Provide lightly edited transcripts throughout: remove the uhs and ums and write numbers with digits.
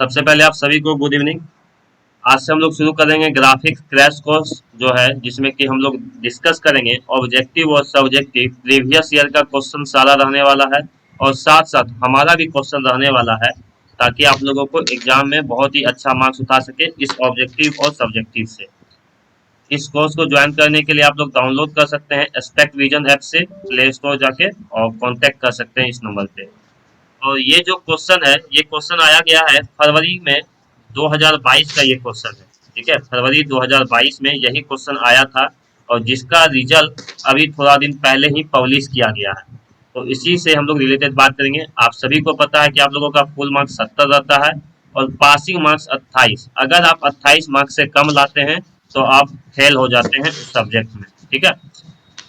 सबसे पहले आप सभी को गुड इवनिंग। आज से हम लोग शुरू करेंगे ग्राफिक्स क्रैश कोर्स जो है, जिसमें कि हम लोग डिस्कस करेंगे ऑब्जेक्टिव और सब्जेक्टिव प्रीवियस ईयर का क्वेश्चन सारा रहने वाला है, और साथ साथ हमारा भी क्वेश्चन रहने वाला है, ताकि आप लोगों को एग्जाम में बहुत ही अच्छा मार्क्स उठा सके इस ऑब्जेक्टिव और सब्जेक्टिव से। इस कोर्स को ज्वाइन करने के लिए आप लोग डाउनलोड कर सकते हैं स्पेक्ट विजन ऐप से, प्ले स्टोर जाके, और कांटेक्ट कर सकते हैं इस नंबर पे। और ये जो क्वेश्चन है, ये क्वेश्चन आया गया है फरवरी में 2022 का ये क्वेश्चन है। ठीक है, फरवरी 2022 में यही क्वेश्चन आया था, और जिसका रिजल्ट अभी थोड़ा दिन पहले ही पब्लिश किया गया है। तो इसी से हम लोग रिलेटेड बात करेंगे। आप सभी को पता है कि आप लोगों का फुल मार्क्स 70 रहता है और पासिंग मार्क्स 28। अगर आप 28 मार्क्स से कम लाते हैं तो आप फेल हो जाते हैं उस सब्जेक्ट में। ठीक है,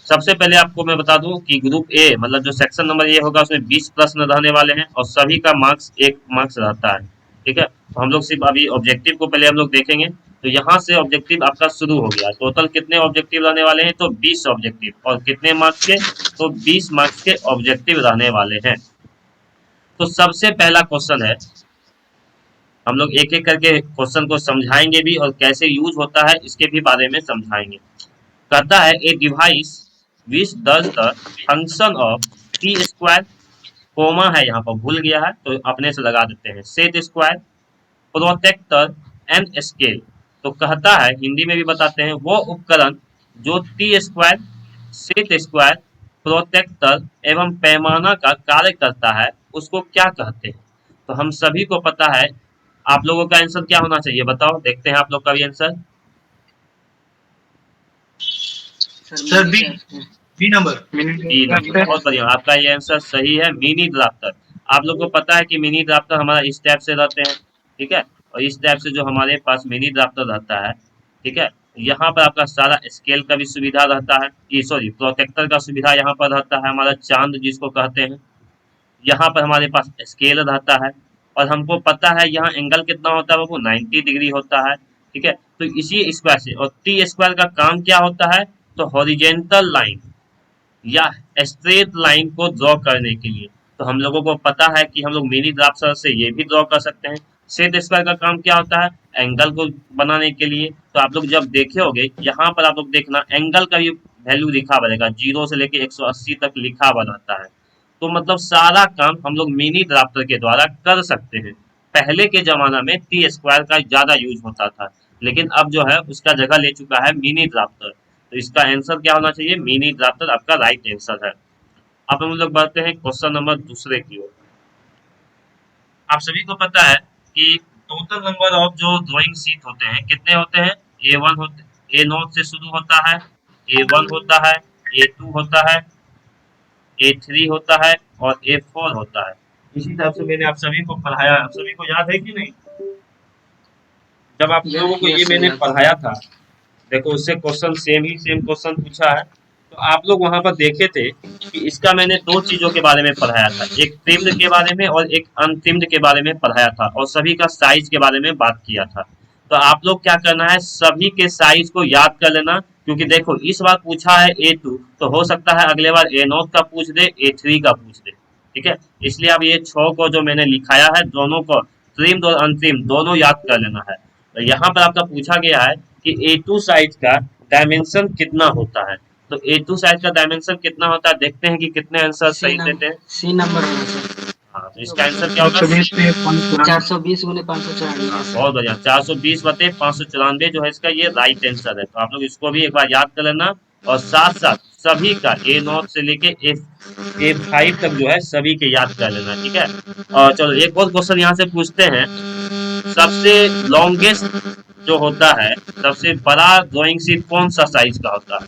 सबसे पहले आपको मैं बता दूं कि ग्रुप ए मतलब जो सेक्शन नंबर ए होगा उसमें 20 प्रश्न रहने वाले हैं, और सभी का मार्क्स 1 मार्क्स रहता है। ठीक है, तो हम लोग सिर्फ अभी ऑब्जेक्टिव को पहले हम लोग देखेंगे। तो यहाँ से ऑब्जेक्टिव आपका शुरू हो गया। टोटल कितने ऑब्जेक्टिव रहने वाले हैं? तो 20 ऑब्जेक्टिव, और कितने मार्क्स के? तो 20 मार्क्स के ऑब्जेक्टिव रहने वाले हैं। तो सबसे पहला क्वेश्चन है, हम लोग एक एक करके क्वेश्चन को समझाएंगे भी, और कैसे यूज होता है इसके भी बारे में समझाएंगे। कहता है a device which does the function of T square, comma है यहाँ पर भूल गया है तो अपने से लगा देते हैं, set square, protractor and scale. तो कहता है, हिंदी में भी बताते हैं, वो उपकरण जो T square, set square, protractor एवं पैमाना का कार्य करता है उसको क्या कहते हैं? तो हम सभी को पता है। आप लोगों का आंसर क्या होना चाहिए बताओ, देखते हैं आप लोग का भी answer. Sir B, B number. B number, बहुत बढ़िया, आपका ये आंसर सही है, मिनी ड्राफ्टर। आप लोग को पता है कि मिनी ड्राफ्टर हमारा इस टाइप से रहते हैं। ठीक है, और इस टाइप से जो हमारे पास मिनी ड्राफ्टर रहता है, ठीक है, यहाँ पर आपका सारा स्केल का भी सुविधा रहता है, ये सॉरी प्रोटेक्टर का सुविधा यहाँ पर रहता है, हमारा चांद जिसको कहते हैं। यहाँ पर हमारे पास स्केल रहता है, और हमको पता है यहाँ एंगल कितना होता है, वो 90 डिग्री होता है। ठीक है, तो इसी स्क्वायर से, और टी स्क्वायर का काम क्या होता है? तो हॉरिजेंटल लाइन या स्ट्रेट लाइन को ड्रॉ करने के लिए। तो हम लोगों को पता है कि हम लोग मिनी ड्राफ्टर से ये भी ड्रॉ कर सकते हैं। सेट स्क्वायर का काम क्या होता है? एंगल को बनाने के लिए। तो आप लोग जब देखे होगे, यहाँ पर आप लोग देखना एंगल का भी वैल्यू लिखा हुआ रहेगा, 0 से लेके 180 तक लिखा हुआ रहता है। तो मतलब सारा काम हम लोग मिनी ड्राफ्टर के द्वारा कर सकते हैं। पहले के जमाना में टी स्क्वायर का ज्यादा यूज होता था, लेकिन अब जो है उसका जगह ले चुका है मिनी ड्राफ्टर। तो इसका आंसर क्या होना चाहिए? मिनी ड्राफ्टर आपका राइट आंसर है। अब हम लोग बढ़ते हैं क्वेश्चन नंबर दूसरे की ओर। आप सभी को पता है कि टोटल नंबर ऑफ जो ड्राइंग शीट होते हैं कितने होते हैं? A1 होते, A0 से शुरू होता है, A1 होता है, A2 होता है, A3 होता है, और A4 होता है। इसी तरह से मैंने आप सभी को पढ़ाया, आप सभी को याद है कि नहीं? जब आप लोगों को ये मैंने पढ़ाया था, देखो उससे क्वेश्चन सेम क्वेश्चन पूछा है। तो आप लोग वहां पर देखे थे कि इसका मैंने दो चीजों के बारे में पढ़ाया था, एक ट्रिम्ड के बारे में और एक अनट्रिम्ड के बारे में पढ़ाया था, और सभी का साइज के बारे में बात किया था। तो आप लोग क्या करना है, सभी के साइज को याद कर लेना, क्योंकि देखो इस बार पूछा है A2, तो हो सकता है अगले बार A0 का पूछ दे, A3 का पूछ दे। ठीक है, इसलिए अब ये 6 को जो मैंने लिखाया है, दोनों को ट्रिम्ड और अनट्रिम्ड दोनों याद कर लेना है। तो यहाँ पर आपका पूछा गया है कि A2 साइज का डायमेंशन कितना होता है। तो A2 साइज का डायमेंशन कितना होता है, देखते हैं कि कितने आंसर सही देते हैं। सी नंबर होगा सर। हाँ, तो इसका आंसर क्या होगा? 420 गुने 594। हाँ, बहुत बढ़िया, 420 बटे 594 जो है इसका ये राइट आंसर है। तो आप लोग इसको भी एक बार याद कर लेना, और साथ साथ सभी का A0 से लेके A5 तक जो है सभी के याद कर लेना। ठीक है, और चलो एक और क्वेश्चन यहाँ से पूछते हैं। सबसे लॉन्गेस्ट जो होता है, सबसे बड़ा ड्राइंग शीट कौन सा साइज का होता है?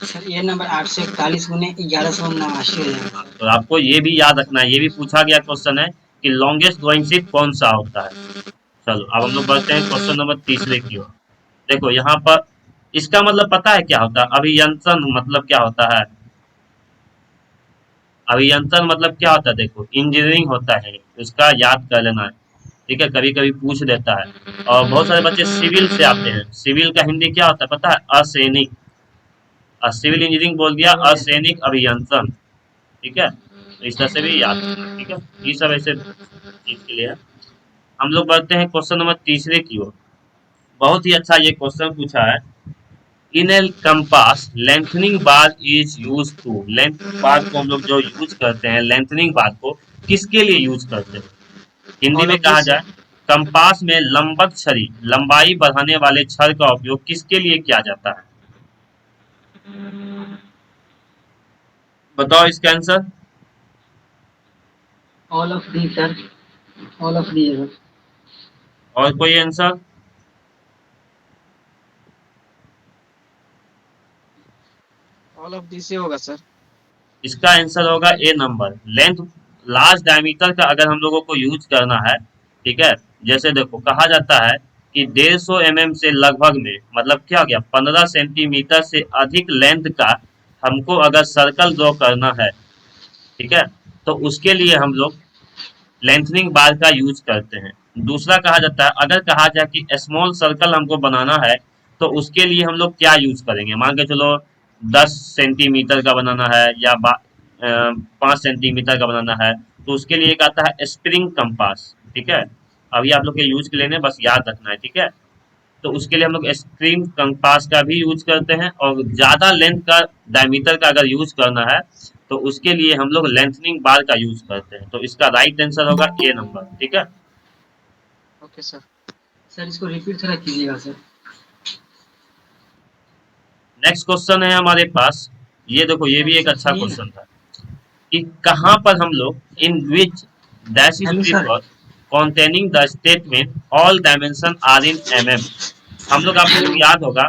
सर ये नंबर 841 गुने 1189 हो जाएगा। तो आपको ये भी याद रखना है, ये भी पूछा गया क्वेश्चन है कि लॉन्गेस्ट ड्राइंग शीट कौन सा होता है। चलो अब हम लोग बढ़ते हैं क्वेश्चन नंबर तीसरे की ओर। देखो यहाँ पर इसका मतलब पता है क्या होता है? अभियंत्रण मतलब क्या होता है? अभियंत्रण मतलब क्या होता है? देखो इंजीनियरिंग होता है, उसका याद कर लेना है। ठीक है, कभी कभी पूछ देता है। और बहुत सारे बच्चे सिविल से आते हैं, सिविल का हिंदी क्या होता है पता है? असैनिक। सिविल इंजीनियरिंग बोल दिया, असैनिक अभियंत्रण। ठीक है, तो इस तरह से भी याद रखना। ठीक है, ये सब ऐसे चीज के लिए है। हम लोग बढ़ते हैं क्वेश्चन नंबर तीसरे की ओर। बहुत ही अच्छा ये क्वेश्चन पूछा है। In a compass lengthening bar is use to, length bar को हम लोग जो यूज करते हैं, लेंथनिंग बार को किसके लिए यूज करते हैं? हिंदी ऑल में ऑफ कहा दिस जाए, सर। कंपास में लंबक छड़ी, लंबाई बढ़ाने वाले छड़ का उपयोग किसके लिए किया जाता है? बताओ इसका answer. All of the sir. All of the sir. और कोई answer? All of this he होगा सर। इसका आंसर होगा ए नंबर, लेंथ। लार्ज डायमीटर का अगर हम लोगों को यूज करना है, ठीक है, जैसे देखो कहा जाता है कि 150 mm से लगभग में, मतलब क्या हो गया, 15 सेंटीमीटर से अधिक लेंथ का हमको अगर सर्कल ड्रॉ करना है, ठीक है, तो उसके लिए हम लोग लेंथनिंग बार का यूज करते हैं। दूसरा कहा जाता है, अगर कहा जाए कि स्मॉल सर्कल हमको बनाना है, तो उसके लिए हम लोग क्या यूज करेंगे? मान के चलो 10 सेंटीमीटर का बनाना है या 5 सेंटीमीटर का बनाना है, तो उसके लिए एक आता है स्प्रिंग कंपास, ठीक है। अभी आप लोग के यूज के लिए नहीं, बस याद रखना है, ठीक है। तो उसके लिए हम लोग स्प्रिंग कंपास का भी यूज करते हैं, और ज्यादा लेंथ का, डायमीटर का अगर यूज करना है, तो उसके लिए हम लोग लेंथनिंग बार का यूज करते हैं। तो इसका राइट आंसर होगा ए नंबर, ठीक है। Okay sir. सर इसको रिपीट थोड़ा कीजिएगा सर। नेक्स्ट क्वेश्चन है हमारे पास, ये देखो ये भी एक सर अच्छा सुनिए ना। क्वेश्चन था कि कहाँ पर हम लोग in which dash is hello sir. Prefer containing the statement all dimension are in mm। हम लोग, आप लोगों को याद होगा,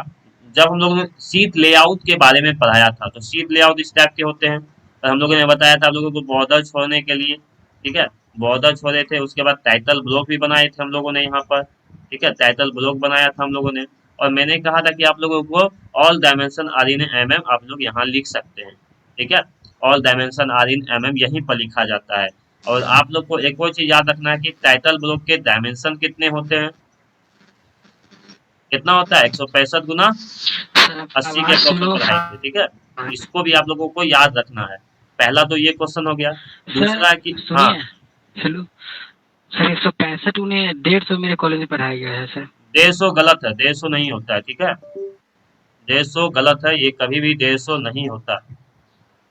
जब हम लोगों ने शीट लेआउट के बारे में पढ़ाया था, तो शीट लेआउट इस टाइप के होते हैं, और हम लोगों ने बताया था आप लोगों को बॉर्डर छोड़ने के लिए, ठीक है, बॉर्डर छोड़े थे, उसके बाद टाइटल ब्लॉक भी बनाए थे हम लोगों ने यहाँ पर, ठीक है, टाइटल ब्लॉक बनाया था हम लोगों ने। और मैंने कहा था कि आप लोगों को all dimension are in mm आप लोग यहाँ लिख सकते हैं, ठीक है। All dimension are in mm यहीं पर लिखा जाता है। और आप लोग को एक और चीज याद रखना है कि टाइटल ब्लॉक के डायमेंशन कितने होते हैं? कितना होता है? 165 गुना सर 80 के आवाज अप्रोक्स स्लो। पढ़ाई थे, ठीक है। इसको भी आप लोगों को याद रखना है। पहला तो ये क्वेश्चन हो गया। सर दूसरा है कि हाँ, सुनिए। हेलो सर 165 उन्हें 150 मेरे कॉलेज में पढ़ाया गया है सर। 150 गलत है, 150 नहीं होता है, ठीक है। 150 गलत है, ये कभी भी 150 नहीं होता।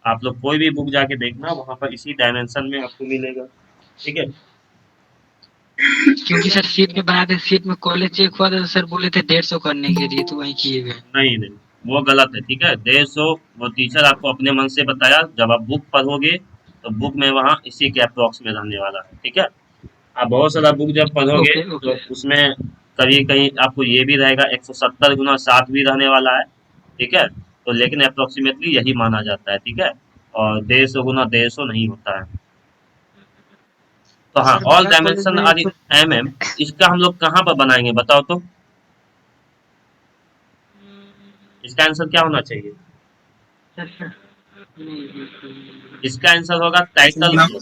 आप लोग कोई भी बुक जाके देखना, वहां पर इसी डायमेंशन में आपको मिलेगा, ठीक है। क्योंकि सर सीट में बनाते सीट में कॉलेज चेक हुआ था तो सर बोले थे 150 करने के लिए तो वही किए गए। नहीं नहीं, वो गलत है, ठीक है। 150 वो टीचर आपको अपने मन से बताया, जब आप बुक पढ़ोगे तो बुक में वहाँ इसी के अप्रोक्स में रहने वाला है, ठीक है। आप बहुत सारा बुक जब पढ़ोगे ओके तो ओके। उसमें कभी कहीं आपको ये भी रहेगा 170 गुना 7 भी रहने वाला है, ठीक है। तो लेकिन अप्रोक्सीमेटली यही माना जाता है, ठीक है। और 150 गुना 150 नहीं होता है। तो हाँ, सर ऑल मेरा कॉलेज डायमेंशन में आर इन mm, इसका हम लोग कहाँ पर बनाएंगे बताओ तो? इसका आंसर क्या होना चाहिए? सर सर नहीं इसका आंसर होगा टाइटल ब्लॉक,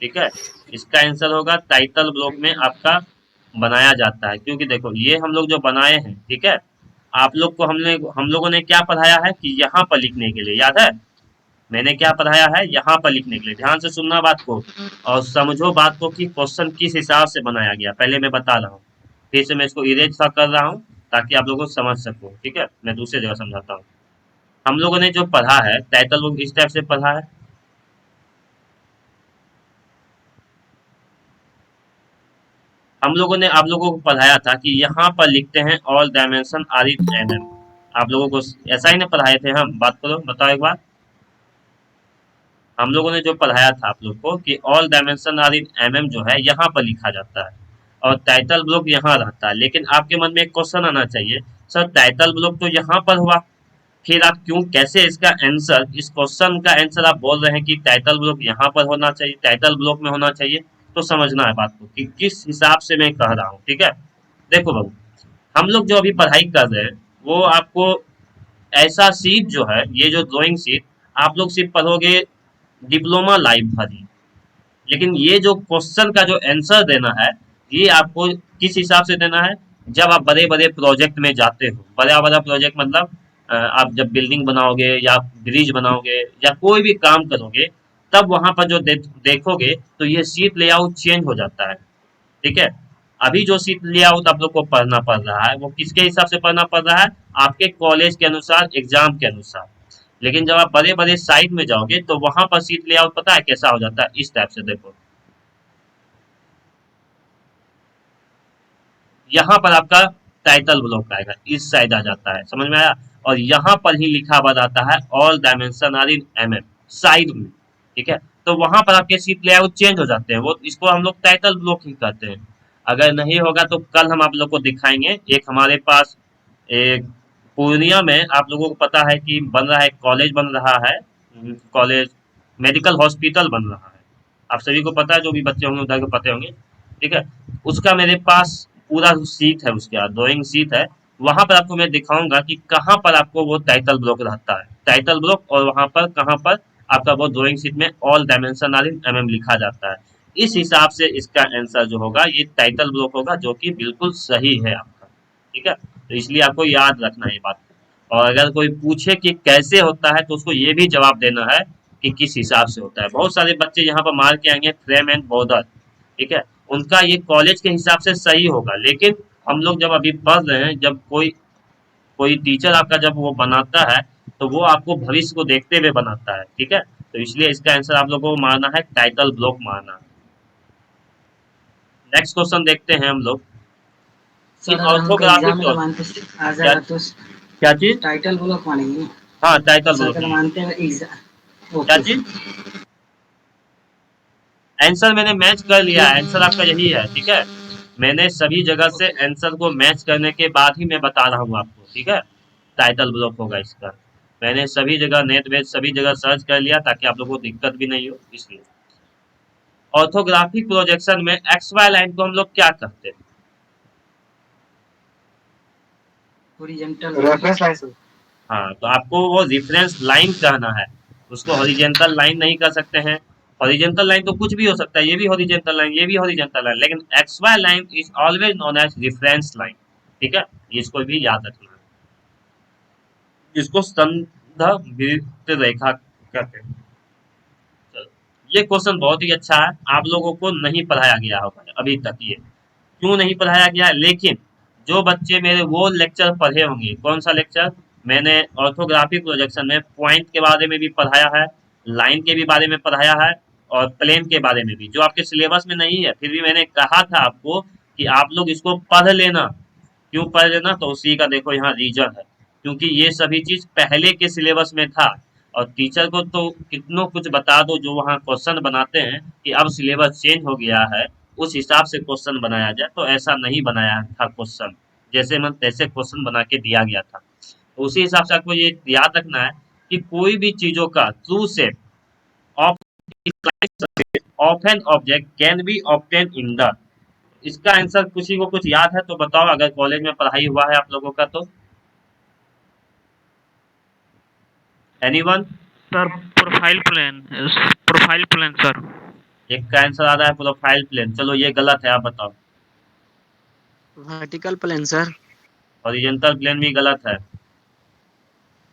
ठीक है। इसका आंसर होगा टाइटल ब्लॉक में आपका बनाया जाता है। क्योंकि देखो ये हम लोग जो बनाए हैं, ठीक है, आप लोग को हम लोगों ने क्या पढ़ाया है कि यहाँ पर लिखने के लिए, याद है? मैंने क्या पढ़ाया है? यहाँ पर लिखने के लिए। ध्यान से सुनना बात को, और समझो बात को कि क्वेश्चन किस हिसाब से बनाया गया, पहले मैं बता रहा हूँ, फिर से मैं इसको इरेज सा कर रहा हूँ ताकि आप लोगों को समझ सको, ठीक है। मैं दूसरे जगह समझाता हूँ। हम लोगों ने जो पढ़ा है टाइटल बुक इस टाइप से पढ़ा है। हम लोगों ने आप लोगों को पढ़ाया था कि यहाँ पर लिखते हैं all dimension are in mm। आप लोगों को ऐसा ही ना पढ़ाए थे हम? बात करो, बताओ एक बार। हम लोगों ने जो पढ़ाया था आप लोग को कि all dimension are in mm जो है यहाँ पर लिखा जाता है, और टाइटल ब्लॉक यहाँ रहता है। लेकिन आपके मन में एक क्वेश्चन आना चाहिए, सर टाइटल ब्लॉक तो यहाँ पर हुआ, फिर आप क्यों, कैसे इसका आंसर, इस क्वेश्चन का आंसर आप बोल रहे हैं कि टाइटल ब्लॉक यहाँ पर होना चाहिए, टाइटल ब्लॉक में होना चाहिए? तो समझना है बात को कि किस हिसाब से मैं कह रहा हूँ, ठीक है। देखो बाबू, हम लोग जो अभी पढ़ाई कर रहे हैं, वो आपको ऐसा सीट जो है, ये जो ड्राइंग सीट आप लोग सिर्फ पढ़ोगे डिप्लोमा लाइव भरी, लेकिन ये जो क्वेश्चन का जो आंसर देना है, ये आपको किस हिसाब से देना है? जब आप बड़े बड़े प्रोजेक्ट में जाते हो, बड़ा बड़ा प्रोजेक्ट मतलब आप जब बिल्डिंग बनाओगे या ब्रिज बनाओगे या कोई भी काम करोगे, तब वहां पर जो देखोगे तो ये सीट लेआउट चेंज हो जाता है, ठीक है। अभी जो सीट लेआउट आप लोग को पढ़ना पड़ रहा है वो किसके हिसाब से पढ़ना पड़ रहा है, आपके कॉलेज के अनुसार, एग्जाम के अनुसार। लेकिन जब आप बड़े बड़े साइट में जाओगे तो वहां पर सीट लेआउट पता है कैसा हो जाता है, इस टाइप से। देखो यहाँ पर आपका टाइटल ब्लॉक आएगा, इस साइड आ जाता है, समझ में आया। और यहाँ पर ही लिखा हुआ जाता है all dimension are in mm side में, ठीक है। तो वहां पर आपके सीट लेआउट चेंज हो जाते हैं, वो इसको हम लोग टाइटल ब्लॉक ही कहते हैं। अगर नहीं होगा तो कल हम आप लोग को दिखाएंगे। एक हमारे पास एक पूर्णिया में आप लोगों को पता है कि बन रहा है, कॉलेज बन रहा है, कॉलेज मेडिकल हॉस्पिटल बन रहा है, आप सभी को पता है, जो भी बच्चे होंगे उधर को पते होंगे, ठीक है। उसका मेरे पास पूरा सीट है, उसके बाद ड्राइंग सीट है। वहां पर आपको मैं दिखाऊंगा कि कहाँ पर आपको वो टाइटल ब्लॉक रहता है, टाइटल ब्लॉक, और वहां पर कहाँ पर आपका वो ड्राइंग सीट में all dimension are in mm लिखा जाता है। इस हिसाब से इसका आंसर जो होगा ये टाइटल ब्लॉक होगा, जो कि बिल्कुल सही है आपका, ठीक है। तो इसलिए आपको याद रखना है ये बात। और अगर कोई पूछे कि कैसे होता है तो उसको ये भी जवाब देना है कि किस हिसाब से होता है। बहुत सारे बच्चे यहाँ पर मार के आएंगे फ्रेम एंड बॉर्डर, ठीक है, उनका ये कॉलेज के हिसाब से सही होगा। लेकिन हम लोग जब अभी पढ़ रहे हैं, जब कोई कोई टीचर आपका जब वो बनाता है तो वो आपको भविष्य को देखते हुए बनाता है, ठीक है। तो इसलिए इसका आंसर आप लोगों को मारना है टाइटल ब्लॉक मारना। नेक्स्ट क्वेश्चन देखते हैं हम लोग कि सर अगर हमको ऑर्थोग्राफिक एग्जाम में तो मानते आ क्या जाएगा तो क्या चीज, टाइटल ब्लॉक मानेंगे। हाँ टाइटल सर ब्लॉक अगर मानते हैं एग्जाम, क्या ओके चीज। सर। आंसर मैंने मैच कर लिया है, ठीक। आंसर आपका यही है, ठीक है। मैंने सभी जगह से ओके आंसर को मैच करने के बाद ही मैं बता रहा हूँ आपको, ठीक है। टाइटल ब्लॉक होगा इसका। मैंने सभी जगह नेट वेट सभी जगह सर्च कर लिया ताकि आप लोगों को दिक्कत भी नहीं हो, इसलिए। ऑर्थोग्राफिक प्रोजेक्शन में एक्स वाई लाइन को हम लोग क्या कहते हैं? Horizontal reference line sir. हाँ, तो आपको वो रेफरेंस लाइन कहना है, उसको हॉरिजॉन्टल लाइन नहीं कह सकते हैं। हॉरिजॉन्टल लाइन तो कुछ भी हो सकता है, ये भी हॉरिजॉन्टल लाइन, ये भी हॉरिजॉन्टल लाइन, लेकिन X Y line is always known as reference line, ठीक है। इसको भी याद रखना है, इसको संदर्भित रेखा कहते हैं। चलो, ये क्वेश्चन बहुत ही अच्छा है, आप लोगों को नहीं पढ़ाया गया होगा अभी तक। ये क्यों नहीं पढ़ाया गया है, लेकिन जो बच्चे मेरे वो लेक्चर पढ़े होंगे, कौन सा लेक्चर, मैंने ऑर्थोग्राफिक प्रोजेक्शन में पॉइंट के बारे में भी पढ़ाया है, लाइन के भी बारे में पढ़ाया है, और प्लेन के बारे में भी, जो आपके सिलेबस में नहीं है, फिर भी मैंने कहा था आपको कि आप लोग इसको पढ़ लेना। क्यों पढ़ लेना, तो उसी का देखो यहाँ रीजन है, क्योंकि ये सभी चीज पहले के सिलेबस में था। और टीचर को तो कितनों कुछ बता दो, जो वहाँ क्वेश्चन बनाते हैं कि अब सिलेबस चेंज हो गया है, उस हिसाब से क्वेश्चन बनाया जाए, तो ऐसा नहीं बनाया था क्वेश्चन, जैसे मन तैसे क्वेश्चन बना के दिया गया था। तो उसी हिसाब से आपको ये याद रखना है कि कोई भी चीजों का true shape of of an object can be obtain in the, इसका आंसर किसी को कुछ याद है तो बताओ, अगर कॉलेज में पढ़ाई हुआ है आप लोगों का तो। Anyone? Sir profile plan, profile plan sir. एक का आंसर आ रहा है प्रोफाइल प्लेन, चलो ये गलत है, आप बताओ। Vertical plane sir. Horizontal plane भी गलत है।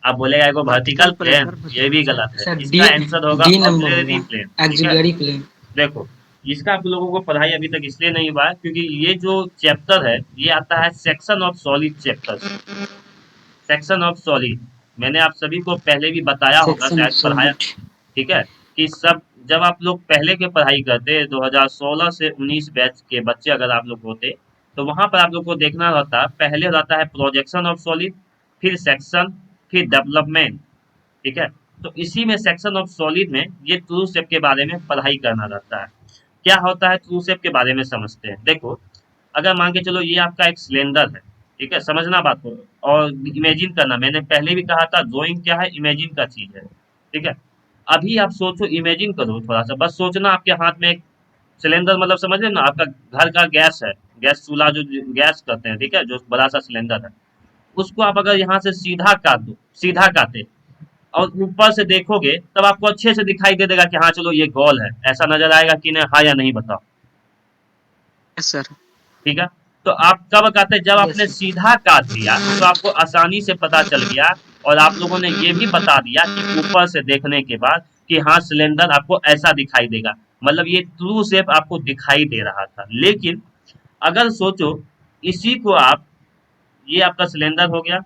आप बोलेगा एगो vertical vertical plane plane, sir. ये भी गलत है। सर डी इसका आंसर होगा डी नंबर ऑक्सिलरी होगा, प्लेन, ठीक है। Auxiliary plane. देखो, इसका आप लोगों को पढ़ाई अभी तक इसलिए नहीं हुआ है क्योंकि ये जो चैप्टर है ये आता है section of solid chapter, section of solid. मैंने आप सभी को पहले भी बताया होगा, सेक्शन ऑफ शायद पढ़ाया, सॉलिड। ठीक है, कि सब जब आप लोग पहले के पढ़ाई करते 2016 से 19 बैच के बच्चे अगर आप लोग होते, तो वहां पर आप लोग को देखना रहता, पहले रहता है प्रोजेक्शन ऑफ सॉलिड, फिर सेक्शन, फिर डेवलपमेंट, ठीक है। तो इसी में सेक्शन ऑफ सॉलिड में ये ट्रू शेप के बारे में पढ़ाई करना रहता है। क्या होता है ट्रू शेप के बारे में समझते हैं। देखो, अगर मान के चलो ये आपका एक सिलेंडर है, ठीक है, समझना बात को, और इमेजिन करना, मैंने पहले भी कहा था ड्राइंग क्या है, इमेजिन का चीज है, ठीक है। अभी आप सोचो, इमेजिन करो थोड़ा सा, बस सोचना आपके हाथ में एक सिलेंडर, मतलब समझ रहे ना, आपका घर का गैस है, गैस चूल्हा जो गैस करते हैं, ठीक है, जो बड़ा सा सिलेंडर है, उसको आप अगर यहाँ से सीधा काट दो, सीधा काटे, और ऊपर से देखोगे तब आपको अच्छे से दिखाई दे देगा कि हाँ चलो ये गोल है, ऐसा नजर आएगा कि नहीं, हाँ या नहीं, बताओ। Yes sir. ठीक है, तो आप कब काटे, जब आपने यस सीधा काट दिया तो आपको आसानी से पता चल गया, और आप लोगों ने ये भी बता दिया कि ऊपर से देखने के बाद कि हाँ सिलेंडर आपको ऐसा दिखाई देगा, मतलब ये ट्रू शेप आपको दिखाई दे रहा था। लेकिन अगर सोचो इसी को आप, ये आपका सिलेंडर हो गया,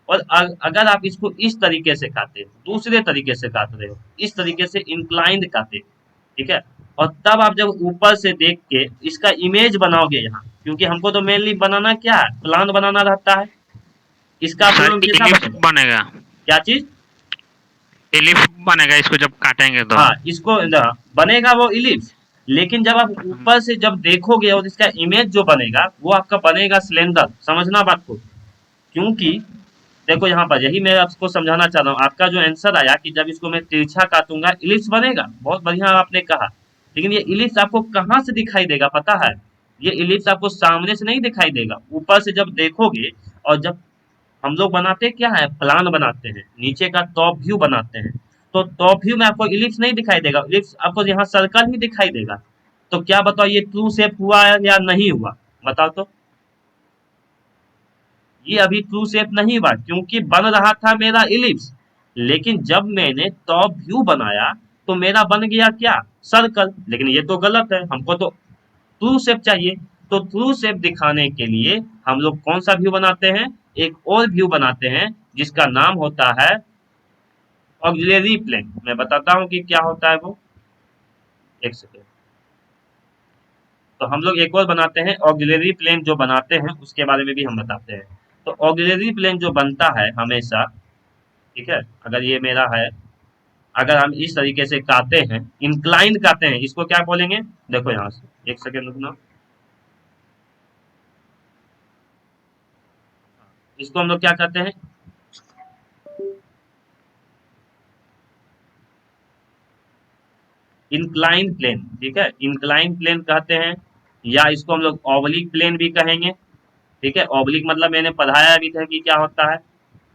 और अगर आप इसको इस तरीके से काटे, दूसरे तरीके से काट रहे हो, इस तरीके से इंक्लाइंड काटे, ठीक है, और तब आप जब ऊपर से देख के इसका इमेज बनाओगे यहाँ, क्योंकि हमको तो मेनली बनाना क्या है, प्लान बनाना रहता है, इसका सर आपको कैसा इलिप्स बनेगा, बनेगा, क्या चीज, इलिप्स बनेगा इसको जब काटेंगे तो। हाँ इसको बनेगा वो इलिप्स, लेकिन जब आप ऊपर से जब देखोगे और इसका इमेज जो बनेगा वो आपका बनेगा सिलेंडर, समझना बात को, क्योंकि देखो यहाँ पर यही मैं आपको समझाना चाह रहा हूँ, आपका जो आंसर आया कि जब इसको मैं तिरछा काटूंगा इलिप्स बनेगा, बहुत बढ़िया आपने कहा, लेकिन ये इलिप्स आपको कहाँ से दिखाई देगा पता है, ये इलिप्स आपको सामने से नहीं दिखाई देगा, ऊपर से जब देखोगे, और जब हम लोग बनाते क्या है, प्लान बनाते हैं, नीचे का टॉप व्यू बनाते हैं, तो टॉप व्यू में आपको इलिप्स नहीं दिखाई देगा, इलिप्स आपको यहाँ सर्कल ही दिखाई देगा, तो क्या बताओ ये ट्रू शेप हुआ या नहीं हुआ, बताओ तो, ये अभी ट्रू शेप नहीं हुआ, क्योंकि बन रहा था मेरा इलिप्स, लेकिन जब मैंने टॉप व्यू बनाया तो मेरा बन गया क्या, सर्कल, लेकिन ये तो गलत है, हमको तो ट्रू शेप चाहिए, तो ट्रू शेप दिखाने के लिए हम लोग कौन सा व्यू बनाते हैं, एक और व्यू बनाते हैं जिसका नाम होता है ऑक्सिलरी प्लेन, मैं बताता हूँ कि क्या होता है वो, एक सेकेंड, तो हम लोग एक और बनाते हैं ऑक्सिलरी प्लेन, जो बनाते हैं उसके बारे में भी हम बताते हैं, तो ऑक्सिलरी प्लेन जो बनता है हमेशा, ठीक है, अगर ये मेरा है, अगर हम इस तरीके से काटते हैं, इंक्लाइन काटते हैं, इसको क्या बोलेंगे, देखो यहाँ से एक सेकेंड रुकना, इसको हम लोग क्या कहते हैं, इंक्लाइन प्लेन, ठीक है, इंक्लाइन प्लेन कहते हैं, या इसको हम लोग ऑब्लिक प्लेन भी कहेंगे, ठीक है, ऑब्लिक मतलब मैंने पढ़ाया भी था कि क्या होता है,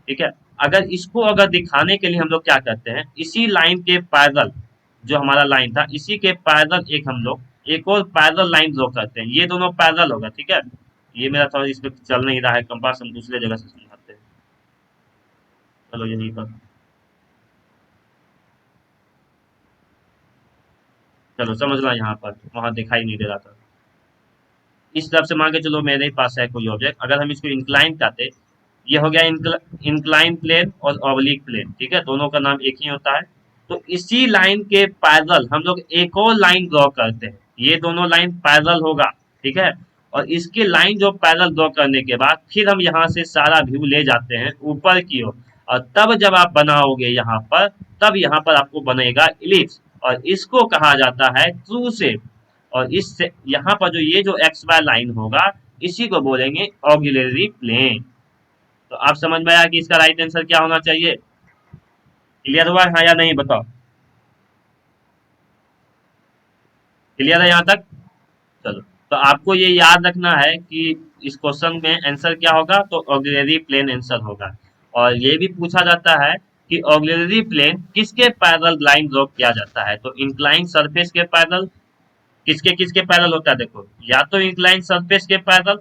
ठीक है, अगर इसको अगर दिखाने के लिए हम लोग क्या करते हैं, इसी लाइन के पैरेलल, जो हमारा लाइन था इसी के पैरेलल एक हम लोग एक और पैरेलल लाइन ड्रॉ करते हैं, ये दोनों पैरेलल होगा, ठीक है, ये मेरा थोड़ा इस पे चल नहीं रहा है कंपास, हम दूसरे जगह से समझाते हैं, चलो यहीं पर, चलो समझना, यहाँ पर वहां दिखाई नहीं दे रहा था, इस तरफ से मान के चलो मेरे पास है कोई ऑब्जेक्ट, अगर हम इसको इंक्लाइन करते, ये हो गया इंक्लाइन प्लेन और ऑब्लिक प्लेन, ठीक है, दोनों का नाम एक ही होता है, तो इसी लाइन के पैरेलल हम लोग एक और लाइन ड्रॉ करते हैं, ये दोनों लाइन पैरेलल होगा, ठीक है, और इसके लाइन जो पैरेलल ड्रॉ करने के बाद फिर हम यहाँ से सारा व्यू ले जाते हैं ऊपर की ओर, और तब जब आप बनाओगे यहाँ पर, तब यहाँ पर आपको बनेगा इलिप्स, और इसको कहा जाता है ट्रू शेप, और इस यहाँ पर जो ये जो एक्स वाई लाइन होगा इसी को बोलेंगे ऑक्सिलरी प्लेन, तो आप समझ में आया कि इसका राइट आंसर क्या होना चाहिए, क्लियर हुआ है हाँ या नहीं बताओ, क्लियर है यहाँ तक, चलो, तो आपको ये याद रखना है कि इस क्वेश्चन में आंसर क्या होगा, तो ऑक्सिलरी प्लेन आंसर होगा, और ये भी पूछा जाता है कि ऑक्सिलरी प्लेन किसके पैरेलल लाइन ड्रॉ किया जाता है, तो इंक्लाइन सरफेस के पैरेलल, किसके किसके पैरेलल होता है, देखो या तो इंक्लाइन सरफेस के पैरेलल,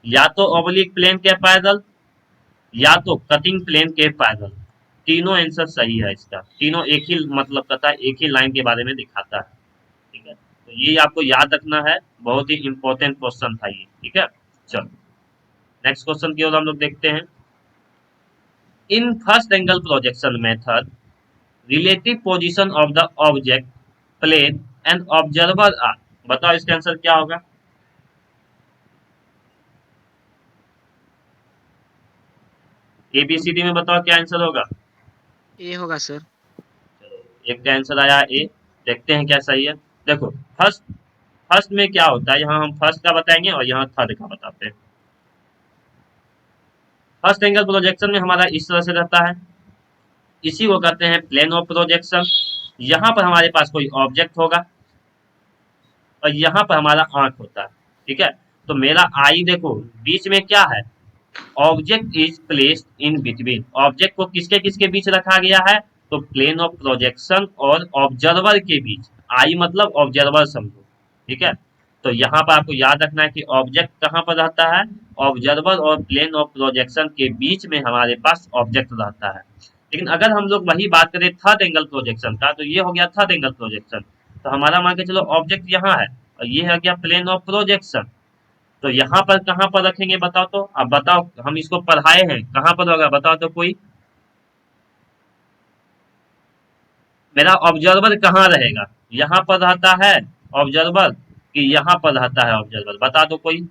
या तो ऑब्लिक प्लेन के पैरेलल, या तो कटिंग प्लेन के पैरेलल, तीनों आंसर सही है इसका, तीनों एक ही मतलब करता है, एक ही लाइन के बारे में दिखाता है, ठीक है, तो ये आपको याद रखना है, बहुत ही इंपॉर्टेंट क्वेश्चन था ये, ठीक है, चलो नेक्स्ट क्वेश्चन की ओर हम लोग देखते हैं, in first angle projection method relative position of the object plane and observer are, बताओ इसका आंसर क्या होगा, एबीसीडी में बताओ क्या आंसर होगा, ए होगा सर। चलो एक का आंसर आया ए, देखते हैं क्या सही है, देखो फर्स्ट फर्स्ट में क्या होता है, यहाँ हम फर्स्ट का बताएंगे और यहाँ थर्ड का बताते हैं, फर्स्ट एंगल प्रोजेक्शन में हमारा इस तरह से रहता है, इसी को कहते हैं प्लेन ऑफ प्रोजेक्शन, यहाँ पर हमारे पास कोई ऑब्जेक्ट होगा और यहाँ पर हमारा आंख होता है, ठीक है, तो मेरा आई देखो बीच में क्या है, object is placed in between, object को किसके किसके बीच रखा गया है, तो प्लेन ऑफ प्रोजेक्शन और ऑब्जर्वर के बीच, आई मतलब ऑब्जर्वर समझो, ठीक है, तो यहाँ पर आपको याद रखना है कि ऑब्जेक्ट कहाँ पर रहता है, ऑब्जर्वर और प्लेन ऑफ प्रोजेक्शन के बीच में हमारे पास ऑब्जेक्ट रहता है, लेकिन अगर हम लोग वही बात करें थर्ड एंगल प्रोजेक्शन का, तो ये हो गया थर्ड एंगल प्रोजेक्शन, तो हमारा मान के चलो ऑब्जेक्ट यहाँ है और ये है गया प्लेन ऑफ प्रोजेक्शन, तो यहाँ पर कहाँ पर रखेंगे बताओ तो, अब बताओ, हम इसको पढ़ाए हैं, कहाँ पर होगा बताओ तो कोई, मेरा ऑब्जर्वर कहाँ रहेगा, यहाँ पर रहता है ऑब्जर्वर कि यहाँ पर रहता है ऑब्जर्वर, बता दो कोई,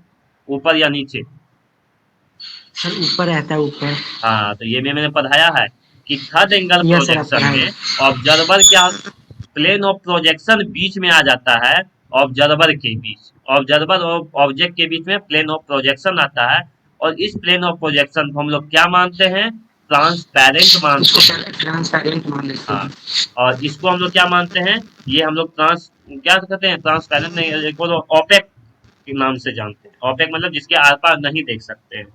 ऊपर या नीचे। सर ऊपर रहता है, ऊपर। हाँ, तो ये भी मैंने पढ़ाया है कि थर्ड एंगल यस सर, आप प्रोजेक्शन पढ़ाए। में ऑब्जर्वर क्या, प्लेन ऑफ प्रोजेक्शन बीच में आ जाता है ऑब्जर्वर के बीच, ऑब्जर्वर और ऑब्जेक्ट के बीच में प्लेन ऑफ प्रोजेक्शन आता है, और इस प्लेन ऑफ प्रोजेक्शन को हम लोग क्या मानते हैं, ट्रांसपेरेंट मानते इसको हैं। पहले ट्रांसपेरेंट मान लेते हाँ, हैं। और इसको हम लोग क्या मानते हैं, ये हम लोग क्या कहते हैं, ट्रांसपेरेंट नहीं, एक बोलो ओपेक के नाम से जानते हैं, ओपेक मतलब जिसके आर पार नहीं देख सकते हैं।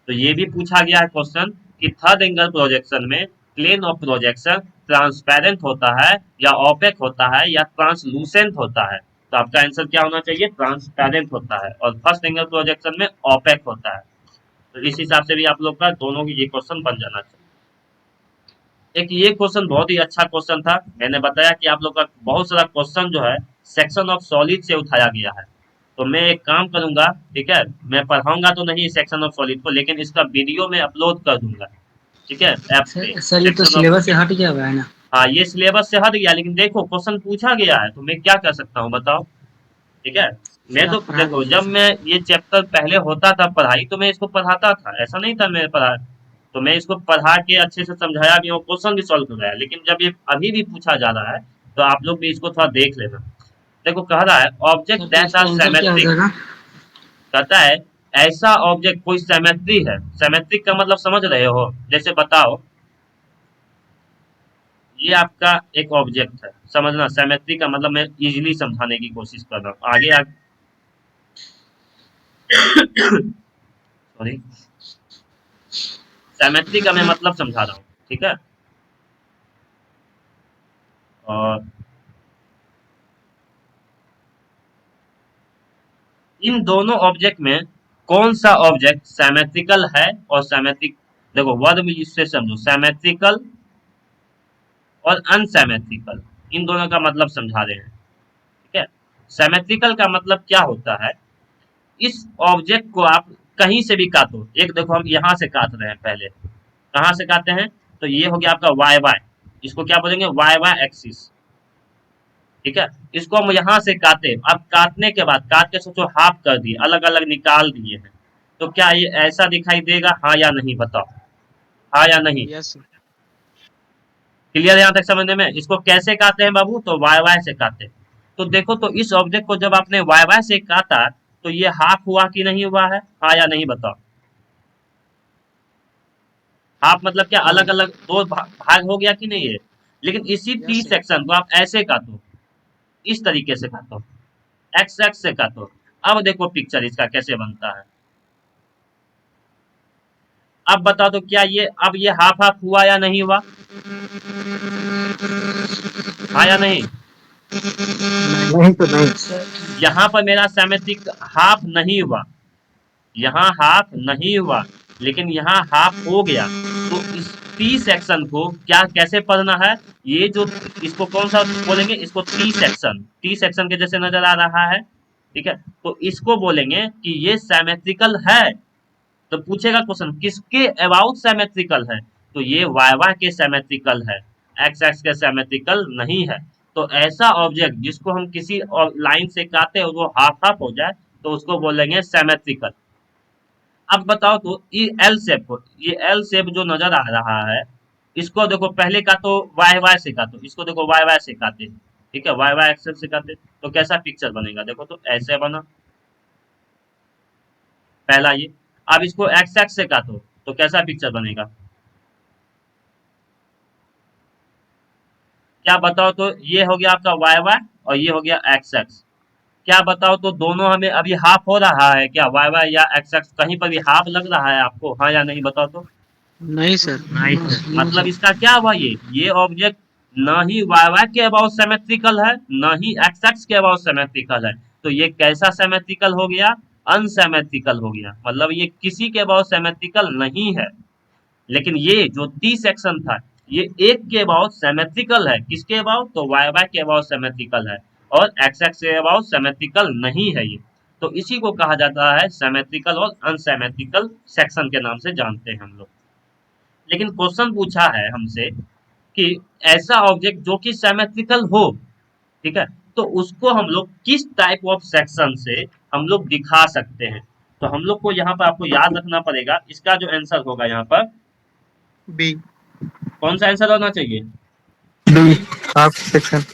तो ये भी पूछा गया है क्वेश्चन कि थर्ड एंगल प्रोजेक्शन में प्लेन ऑफ प्रोजेक्शन ट्रांसपेरेंट होता है या ओपेक होता है या ट्रांसलूसेंट होता है, तो आपका आंसर क्या होना चाहिए, ट्रांसपेरेंट होता है, और फर्स्ट एंगल प्रोजेक्शन में ओपेक होता है। तो इस हिसाब से भी आप लोग का दोनों की ये क्वेश्चन बन जाना चाहिए। एक ये क्वेश्चन बहुत ही अच्छा क्वेश्चन था, मैंने बताया कि आप लोग का बहुत सारा क्वेश्चन जो है सेक्शन ऑफ सॉलिड से उठाया गया है, तो मैं एक काम करूंगा, ठीक है, मैं पढ़ाऊंगा तो नहीं सेक्शन ऑफ सॉलिड को, लेकिन इसका वीडियो में अपलोड कर दूंगा, ठीक है, ऐप पे सर ये तो सेक्शन ऑफ, सिलेबस से हट गया हुआ है ना। हाँ ये सिलेबस से हट गया, लेकिन देखो क्वेश्चन पूछा गया है तो मैं क्या कर सकता हूँ बताओ, ठीक है। मैं सर तो आप पढ़ा देखो दीजिए जब सर। मैं ये चैप्टर पहले होता था पढ़ाई तो मैं इसको पढ़ाता था, ऐसा नहीं था मैं पढ़ा, तो मैं इसको पढ़ा के अच्छे से समझाया भी और क्वेश्चन भी सॉल्व कराया, लेकिन जब ये अभी भी पूछा जा रहा है तो आप लोग भी इसको थोड़ा देख लेना। देखो कह रहा है ऑब्जेक्ट सर तो दैट इसका आर आंसर क्या हो सिमेट्रिक, जाएगा? कहता है ऐसा ऑब्जेक्ट कोई सिमेट्री है, सिमेट्रिक का मतलब समझ रहे हो, जैसे बताओ ये आपका एक ऑब्जेक्ट है, समझना सिमेट्री का मतलब मैं इजीली समझाने की कोशिश कर रहा हूँ, आगे सॉरी, सिमेट्री का मैं मतलब समझा रहा हूँ, ठीक है। और इन दोनों ऑब्जेक्ट में कौन सा ऑब्जेक्ट सिमेट्रिकल है और सिमेट्रिक, देखो वर्ड में इससे समझो, सिमेट्रिकल और अनसिमेट्रिकल, इन दोनों का मतलब समझा रहे हैं, ठीक है। सिमेट्रिकल का मतलब क्या होता है, इस ऑब्जेक्ट को आप कहीं से भी काटो, एक देखो हम यहाँ से काट रहे हैं, पहले कहाँ से काटते हैं, तो ये हो गया आपका वाई वाई, इसको क्या बोलेंगे वाई वाई एक्सिस, ठीक है। इसको हम यहाँ से काटे, अब काटने के बाद काट के सोचो हाफ कर दिए, अलग अलग निकाल दिए हैं, तो क्या ये ऐसा दिखाई देगा, हाँ या नहीं बताओ, हाँ या नहीं, यस सर। क्लियर यहाँ तक समझने में। इसको कैसे काटते हैं बाबू, तो वाई वाई से काटते हैं। तो देखो तो इस ऑब्जेक्ट को जब आपने वाई वाई से काटा तो ये हाफ हुआ कि नहीं हुआ है, हाँ या नहीं बताओ, हाफ मतलब क्या, हाँ। अलग अलग दो भाग हो गया कि नहीं है। लेकिन इसी टी यस सर। सेक्शन को आप ऐसे काटो, इस तरीके से काटो, एक्स एक्स से काटो, अब देखो पिक्चर इसका कैसे बनता है। अब बताओ तो क्या ये, अब ये हाफ हाफ हुआ या नहीं हुआ, हाँ या नहीं, नहीं तो नहीं। यहाँ पर मेरा सिमेट्रिक हाफ नहीं हुआ, यहाँ हाफ नहीं हुआ, लेकिन यहाँ हाफ हो गया, तो इस टी सेक्शन को क्या कैसे पढ़ना है, ये जो इसको कौन सा बोलेंगे, इसको टी सेक्शन के जैसे नजर आ रहा है, ठीक है, तो इसको बोलेंगे कि ये सिमेट्रिकल है। तो पूछेगा क्वेश्चन किसके अबाउट सिमेट्रिकल है, तो ये वाई वाई के सिमेट्रिकल है, एक्स एक्स के सिमेट्रिकल नहीं है। तो ऐसा ऑब्जेक्ट जिसको हम किसी लाइन से काटे और वो हाफ हाफ हो जाए तो उसको बोलेंगे सिमेट्रिकल। अब बताओ तो ये एल शेप जो नजर आ रहा है, इसको देखो पहले का तो वाई वाई से काटो, इसको देखो वाई वाई से काटे, ठीक है, वाई वाई एक्सेल से काटे, तो कैसा पिक्चर बनेगा, देखो तो ऐसे बना पहला ये। अब इसको एक्स एक्स से काटो तो कैसा पिक्चर बनेगा, क्या बताओ तो, ये हो गया आपका वाई वाई और ये हो गया एक्स एक्स, क्या बताओ तो दोनों हमें अभी हाफ हो रहा है क्या, वाई वाई या एक्स एक्स कहीं पर भी हाफ लग रहा है आपको, हाँ या नहीं बताओ तो। नहीं सर। मतलब इसका क्या हुआ, ये ऑब्जेक्ट न ही वाई वाई के अबाउट सिमेट्रिकल है, न ही एक्स एक्स के अबाउट सिमेट्रिकल है, तो ये कैसा सिमेट्रिकल हो गया, अनसिमेट्रिकल हो गया, मतलब ये किसी के अबाउट सिमेट्रिकल नहीं है। लेकिन ये जो टी सेक्शन था ये एक के अबाउट सिमेट्रिकल है, किसके अबाउट, तो वाई वाई के अबाउट सिमेट्रिकल है, और एक्स एक्स के अबाउट सिमेट्रिकल नहीं है ये। तो इसी को कहा जाता है सिमेट्रिकल और अनसिमेट्रिकल सेक्शन के नाम से जानते हैं हम लोग। लेकिन क्वेश्चन पूछा है हमसे कि ऐसा ऑब्जेक्ट जो कि सिमेट्रिकल हो, ठीक है, तो उसको हम लोग किस टाइप ऑफ सेक्शन से हम लोग दिखा सकते हैं। तो हम लोग को यहाँ पर आपको याद रखना पड़ेगा, इसका जो आंसर होगा यहाँ पर बी। कौन सा आंसर होना चाहिए? B, half section.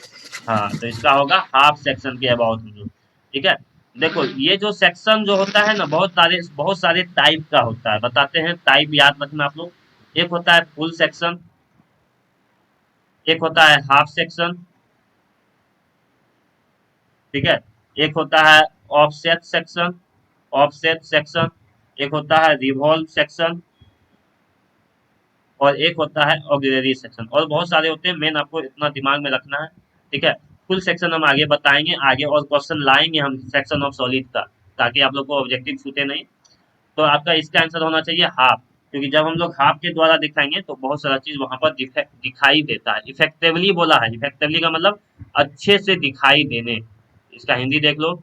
हाँ, तो इसका होगा हाफ सेक्शन के अबाउट हम लोग, ठीक है। देखो ये जो सेक्शन जो होता है ना, बहुत सारे टाइप का होता है, बताते हैं टाइप याद रखना आप लोग। एक होता है फुल सेक्शन, एक होता है हाफ सेक्शन, ठीक है, एक होता है ऑफसेट सेक्शन, एक होता है रिवॉल्व सेक्शन, और एक होता है ऑक्सिलरी सेक्शन, और बहुत सारे होते हैं, मेन आपको इतना दिमाग में रखना है, ठीक है। फुल सेक्शन हम आगे बताएंगे, आगे और क्वेश्चन लाएंगे हम सेक्शन ऑफ सॉलिड का, ताकि आप लोग को ऑब्जेक्टिव छूटे नहीं। तो आपका इसका आंसर होना चाहिए हाफ, क्योंकि जब हम लोग हाफ के द्वारा दिखाएंगे तो बहुत सारा चीज वहां पर दिखाई देता है। इफेक्टिवली बोला है, इफेक्टिवली का मतलब अच्छे से दिखाई देने। इसका हिंदी देख लो,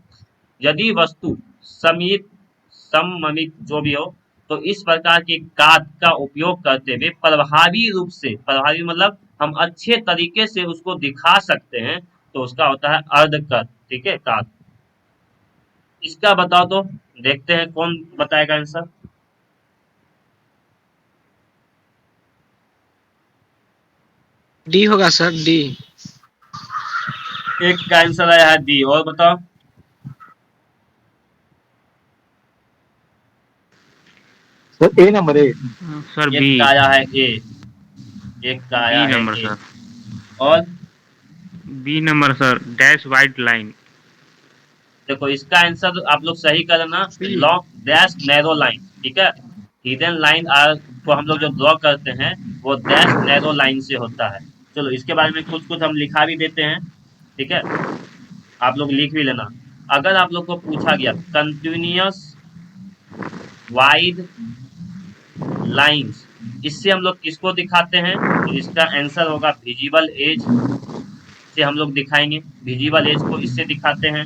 यदि वस्तु समित सममित जो भी हो, तो इस प्रकार के कार्ड का उपयोग करते हुए प्रभावी रूप से, प्रभावी मतलब हम अच्छे तरीके से उसको दिखा सकते हैं, तो उसका होता है अर्ध कर्द, ठीक है, कार्ड। इसका बताओ तो, देखते हैं कौन बताएगा आंसर। डी होगा सर, डी। एक का आंसर आया है डी, और बताओ। Sir A number A. Sir एक बी। का आया है ए, एक का आया बी है नंबर ए, सर। और B number sir, dash white line. देखो इसका आंसर आप लोग सही करना, B. Long dash narrow line, ठीक है। हिडन लाइन को हम लोग जो ड्रॉ करते हैं वो डैश नैरो लाइन से होता है। चलो इसके बारे में कुछ कुछ हम लिखा भी देते हैं, ठीक है, आप लोग लिख भी लेना। अगर आप लोग को पूछा गया कंटिन्यूअस वाइड लाइंस, इससे हम लोग किसको दिखाते हैं, तो इसका आंसर होगा विजिबल एज से हम लोग दिखाएंगे। विजिबल एज को इससे दिखाते हैं,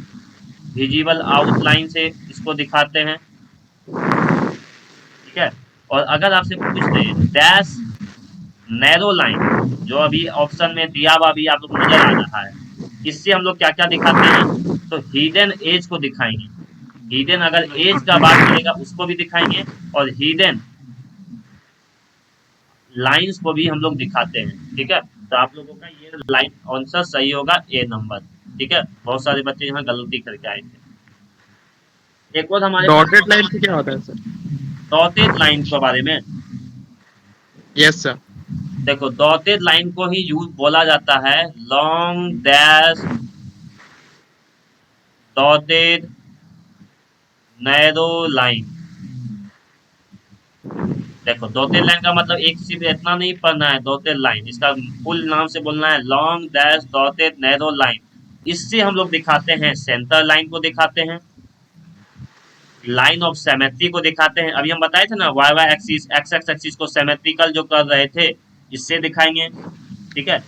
विजिबल आउटलाइन से इसको दिखाते हैं, ठीक है। और अगर आपसे पूछ दे डैश नैरो लाइन, जो अभी ऑप्शन में दिया हुआ अभी आप लोग नजर आ रहा है, इससे हम लोग क्या क्या दिखाते हैं, तो हिडन एज को दिखाएंगे। हिडन अगर एज का बात करेगा उसको भी दिखाएंगे, और हिडन लाइंस को भी हम लोग दिखाते हैं, ठीक है। तो आप लोगों का ये लाइन आंसर सही होगा ए नंबर, ठीक है। बहुत सारे बच्चे यहाँ गलती करके आए थे। एक और हमारे पास डॉटेड लाइन से क्या होता है सर? डॉटेड लाइन के बारे में, यस सर। देखो डॉटेड लाइन को ही यूज बोला जाता है long dash dotted narrow line. देखो डॉटेड लाइन का मतलब एक सिर्फ इतना नहीं पढ़ना है, डॉटेड लाइन इसका फुल नाम से बोलना है long dash dotted narrow line. इससे हम लोग दिखाते हैं सेंटर लाइन को दिखाते हैं, लाइन ऑफ सिमेट्री को दिखाते हैं। अभी हम बताए थे ना Y Y axis X X axis को सिमेट्रिकल जो कर रहे थे, इससे दिखाएंगे, ठीक है।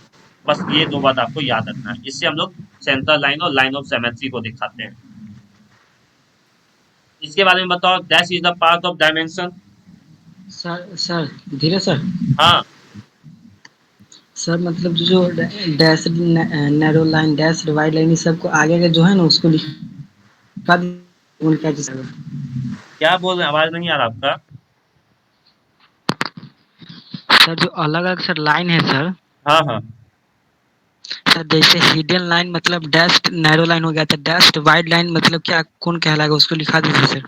बस ये दो बात आपको याद रखना है, इससे हम लोग सेंटर लाइन और लाइन ऑफ सिमेट्री को दिखाते हैं। इसके बारे में बताओ, dash is the part of dimension. Sir धीरे सर। हाँ, सर मतलब जो dash narrow line dash wide line इस सबको आगे के जो है ना उसको लिखा उनका सर। क्या बोल रहे हैं, आवाज नहीं आ रहा आपका। सर जो अलग अलग सर लाइन है सर, हाँ हाँ, सर जैसे हिडन लाइन मतलब डैश नैरो लाइन हो गया था, डैश वाइड लाइन मतलब क्या कौन कहलाएगा उसको लिखा दीजिए सर।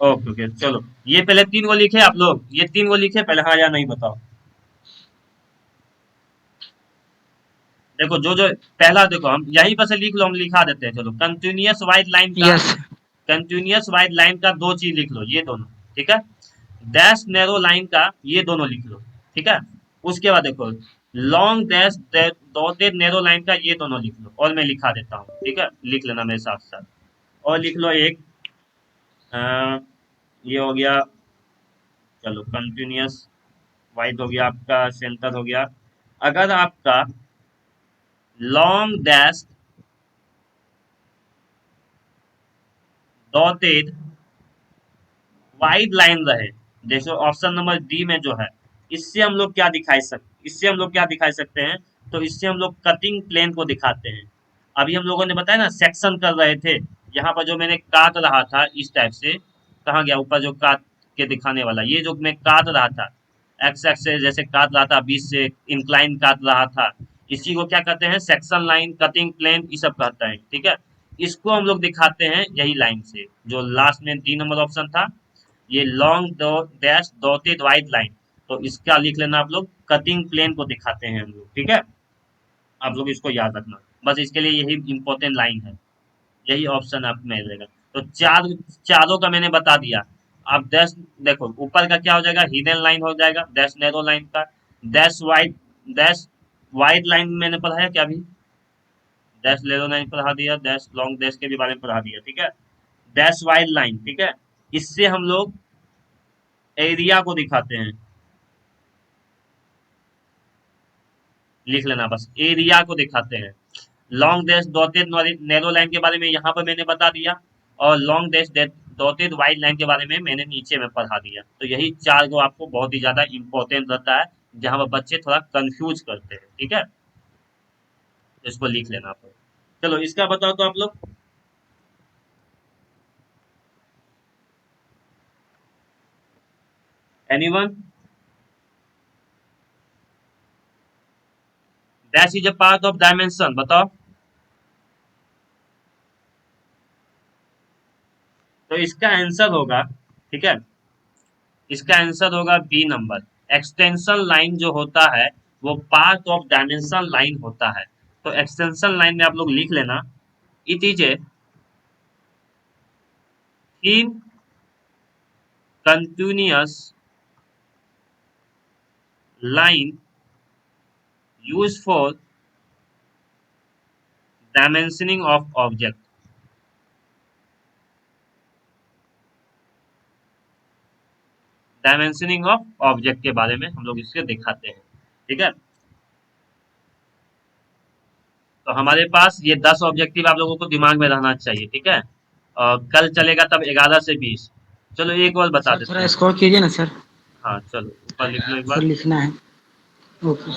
ओके ओके, चलो ये पहले तीन को लिखे आप लोग, ये तीन को लिखे पहले, हाँ या नहीं बताओ। देखो जो जो पहला, देखो हम यहीं पर से लिख लो, हम लिखा देते हैं। चलो कंटिन्यूअस वाइड लाइन का, यस। कंटिन्यूअस वाइड लाइन का दो चीज लिख लो, ये दोनों, ठीक है। डैश नैरो लाइन का ये दोनों लिख लो, ठीक है। उसके बाद देखो long dash dotted narrow line का ये दोनों लिख लो, और मैं लिखा देता हूँ, ठीक है, लिख लेना मेरे साथ साथ। और लिख लो एक अ, ये हो गया, चलो कंटिन्यूअस वाइड हो गया आपका, सेंटर हो गया। अगर आपका long dash dotted wide line रहे, जैसे ऑप्शन नंबर डी में जो है, इससे हम लोग क्या दिखाई सकते हैं, तो इससे हम लोग कटिंग प्लेन को दिखाते हैं। अभी हम लोगों ने बताया ना सेक्शन कर रहे थे, यहाँ पर जो मैंने काट रहा था इस टाइप से, कहाँ गया ऊपर जो काट के दिखाने वाला, ये जो मैं काट रहा था एक्स एक्स से जैसे काट रहा था, बीच से इंक्लाइन काट रहा था, इसी को क्या कहते हैं, सेक्शन लाइन, कटिंग प्लेन, ये सब कहते हैं। ठीक है, इसको हम लोग दिखाते हैं यही लाइन से, जो लास्ट में 3 नंबर ऑप्शन था, ये long dash dotted wide line, तो इसका लिख लेना आप लोग, कटिंग प्लेन को दिखाते हैं हम लोग। ठीक है, आप लोग इसको याद रखना, बस इसके लिए यही इंपॉर्टेंट लाइन है, यही ऑप्शन आप में रहेगा। तो चारों का मैंने बता दिया। अब डैश देखो ऊपर का क्या हो जाएगा, हिडन लाइन हो जाएगा, डैश नैरो लाइन का, डैश वाइड लाइन मैंने पढ़ाया क्या अभी, डैश नैरो लाइन पढ़ा दिया, डैश लॉन्ग डैश के भी बारे में पढ़ा दिया। ठीक है, डैश वाइड लाइन, ठीक है, इससे हम लोग एरिया को दिखाते हैं, लिख लेना बस, एरिया को दिखाते हैं। Long dash dotted narrow line के बारे में यहाँ पर मैंने बता दिया, और long dash dotted wide line के बारे में मैंने नीचे में पढ़ा दिया। तो यही 4 को आपको बहुत ही ज्यादा इंपॉर्टेंट रहता है, जहाँ पर बच्चे थोड़ा कंफ्यूज करते हैं। ठीक है, इसको लिख लेना आप। चलो इसका बताओ तो आप लोग, anyone? Dash is a part of dimension, बताओ। तो इसका आंसर होगा, ठीक है, इसका आंसर होगा बी नंबर। एक्सटेंशन लाइन जो होता है वो पार्ट ऑफ डायमेंशन लाइन होता है। तो एक्सटेंशन लाइन में आप लोग लिख लेना, it is a thin continuous line used for dimensioning of object। Dimensioning of object के बारे में हम लोग इसके दिखाते हैं। ठीक है, तो हमारे पास ये 10 ऑब्जेक्टिव आप लोगों को दिमाग में रहना चाहिए। ठीक है, और कल चलेगा तब 11 से 20। चलो एक और बता देते थोड़ा हैं। स्कोर कीजिए ना सर, हाँ चलो ऊपर लिख लो एक सर बार। लिखना है। ओके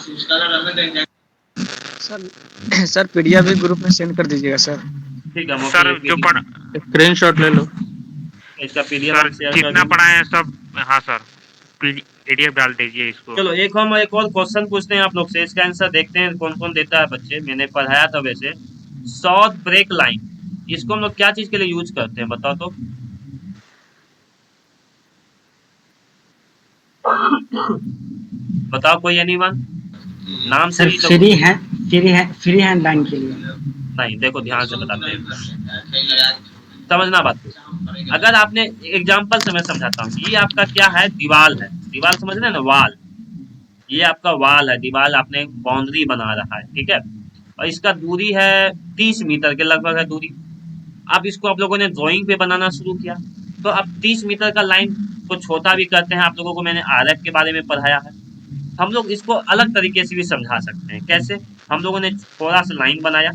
सर पीडीएफ भी ग्रुप में सेंड कर दीजिएगा सर। ठीक है, सर जो पढ़ स्क्रीनशॉट ले लो। इसका पीडीएफ सर हम शेयर कर जितना देंगे। पढ़ा है सब, हाँ सर पीडीएफ डाल दीजिए इसको। चलो एक और क्वेश्चन पूछते हैं आप लोग से, इसका आंसर देखते हैं कौन कौन देता है बच्चे। मैंने पढ़ाया था वैसे, शॉर्ट ब्रेक लाइन, इसको हम लोग क्या चीज के लिए यूज करते हैं बताओ तो। बताओ कोई, एनीवन? नाम से सर, ही तो फ्री हैंड लाइन के लिए। नहीं, देखो ध्यान से बताते हैं, समझना बात को। अगर आपने एग्जांपल से मैं समझाता हूँ, ये आपका क्या है, दीवार है, दीवार समझ रहे हैं ना, वाल, ये आपका वाल है, दीवार आपने बाउंड्री बना रहा है। ठीक है, और इसका दूरी है 30 मीटर के लगभग है दूरी। अब इसको आप लोगों ने ड्राइंग पे बनाना शुरू किया, तो अब 30 मीटर का लाइन को छोटा भी करते हैं। आप लोगों को मैंने आरएफ के बारे में पढ़ाया है। हम लोग इसको अलग तरीके से भी समझा सकते हैं। कैसे? हम लोगों ने थोड़ा सा लाइन बनाया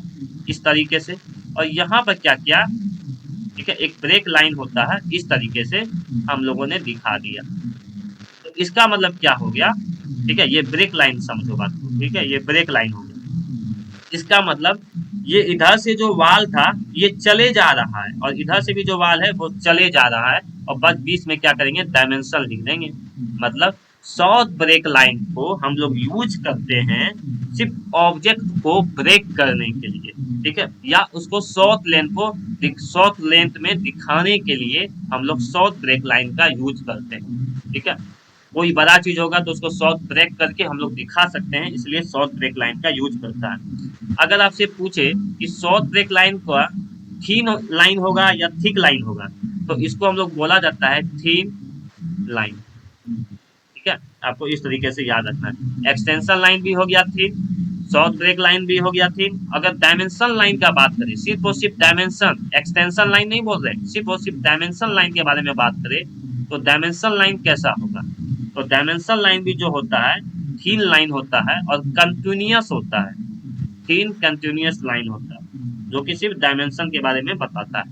इस तरीके से, और यहाँ पर क्या किया, ठीक है, एक ब्रेक लाइन होता है, इस तरीके से हम लोगों ने दिखा दिया। तो इसका मतलब क्या हो गया, ठीक है, ये ब्रेक लाइन समझो बात को। ठीक है, ये ब्रेक लाइन हो गया। इसका मतलब ये इधर से जो वाल था ये चले जा रहा है, और इधर से भी जो वाल है वो चले जा रहा है, और बस बीच में क्या करेंगे, डायमेंशन लिख देंगे। मतलब शॉर्ट ब्रेक लाइन को हम लोग यूज करते हैं सिर्फ ऑब्जेक्ट को ब्रेक करने के लिए। ठीक है, या उसको शॉर्ट लेंथ में दिखाने के लिए हम लोग शॉर्ट ब्रेक लाइन का यूज करते हैं। ठीक है, कोई बड़ा चीज होगा तो उसको शॉर्ट ब्रेक करके हम लोग दिखा सकते हैं, इसलिए शॉर्ट ब्रेक लाइन का यूज करता है। अगर आपसे पूछे कि शॉर्ट ब्रेक लाइन का थीन लाइन होगा या थिक लाइन होगा, तो इसको हम लोग बोला जाता है थीन लाइन। ठीक है, आपको इस तरीके से याद रखना है। एक्सटेंशन लाइन भी हो गया थीन, शॉर्ट ब्रेक लाइन भी हो गया थीन। अगर डायमेंशन लाइन का बात करें, सिर्फ और सिर्फ डायमेंशन, एक्सटेंशन लाइन नहीं बोल रहे, सिर्फ और सिर्फ डायमेंशन लाइन के बारे में बात करें, तो डायमेंशन लाइन कैसा होगा, तो डायमेंशन लाइन भी जो होता है थीन लाइन होता है और कंटिन्यूअस होता है। थीन कंटिन्यूअस लाइन होता है, जो कि सिर्फ डायमेंशन के बारे में बताता है।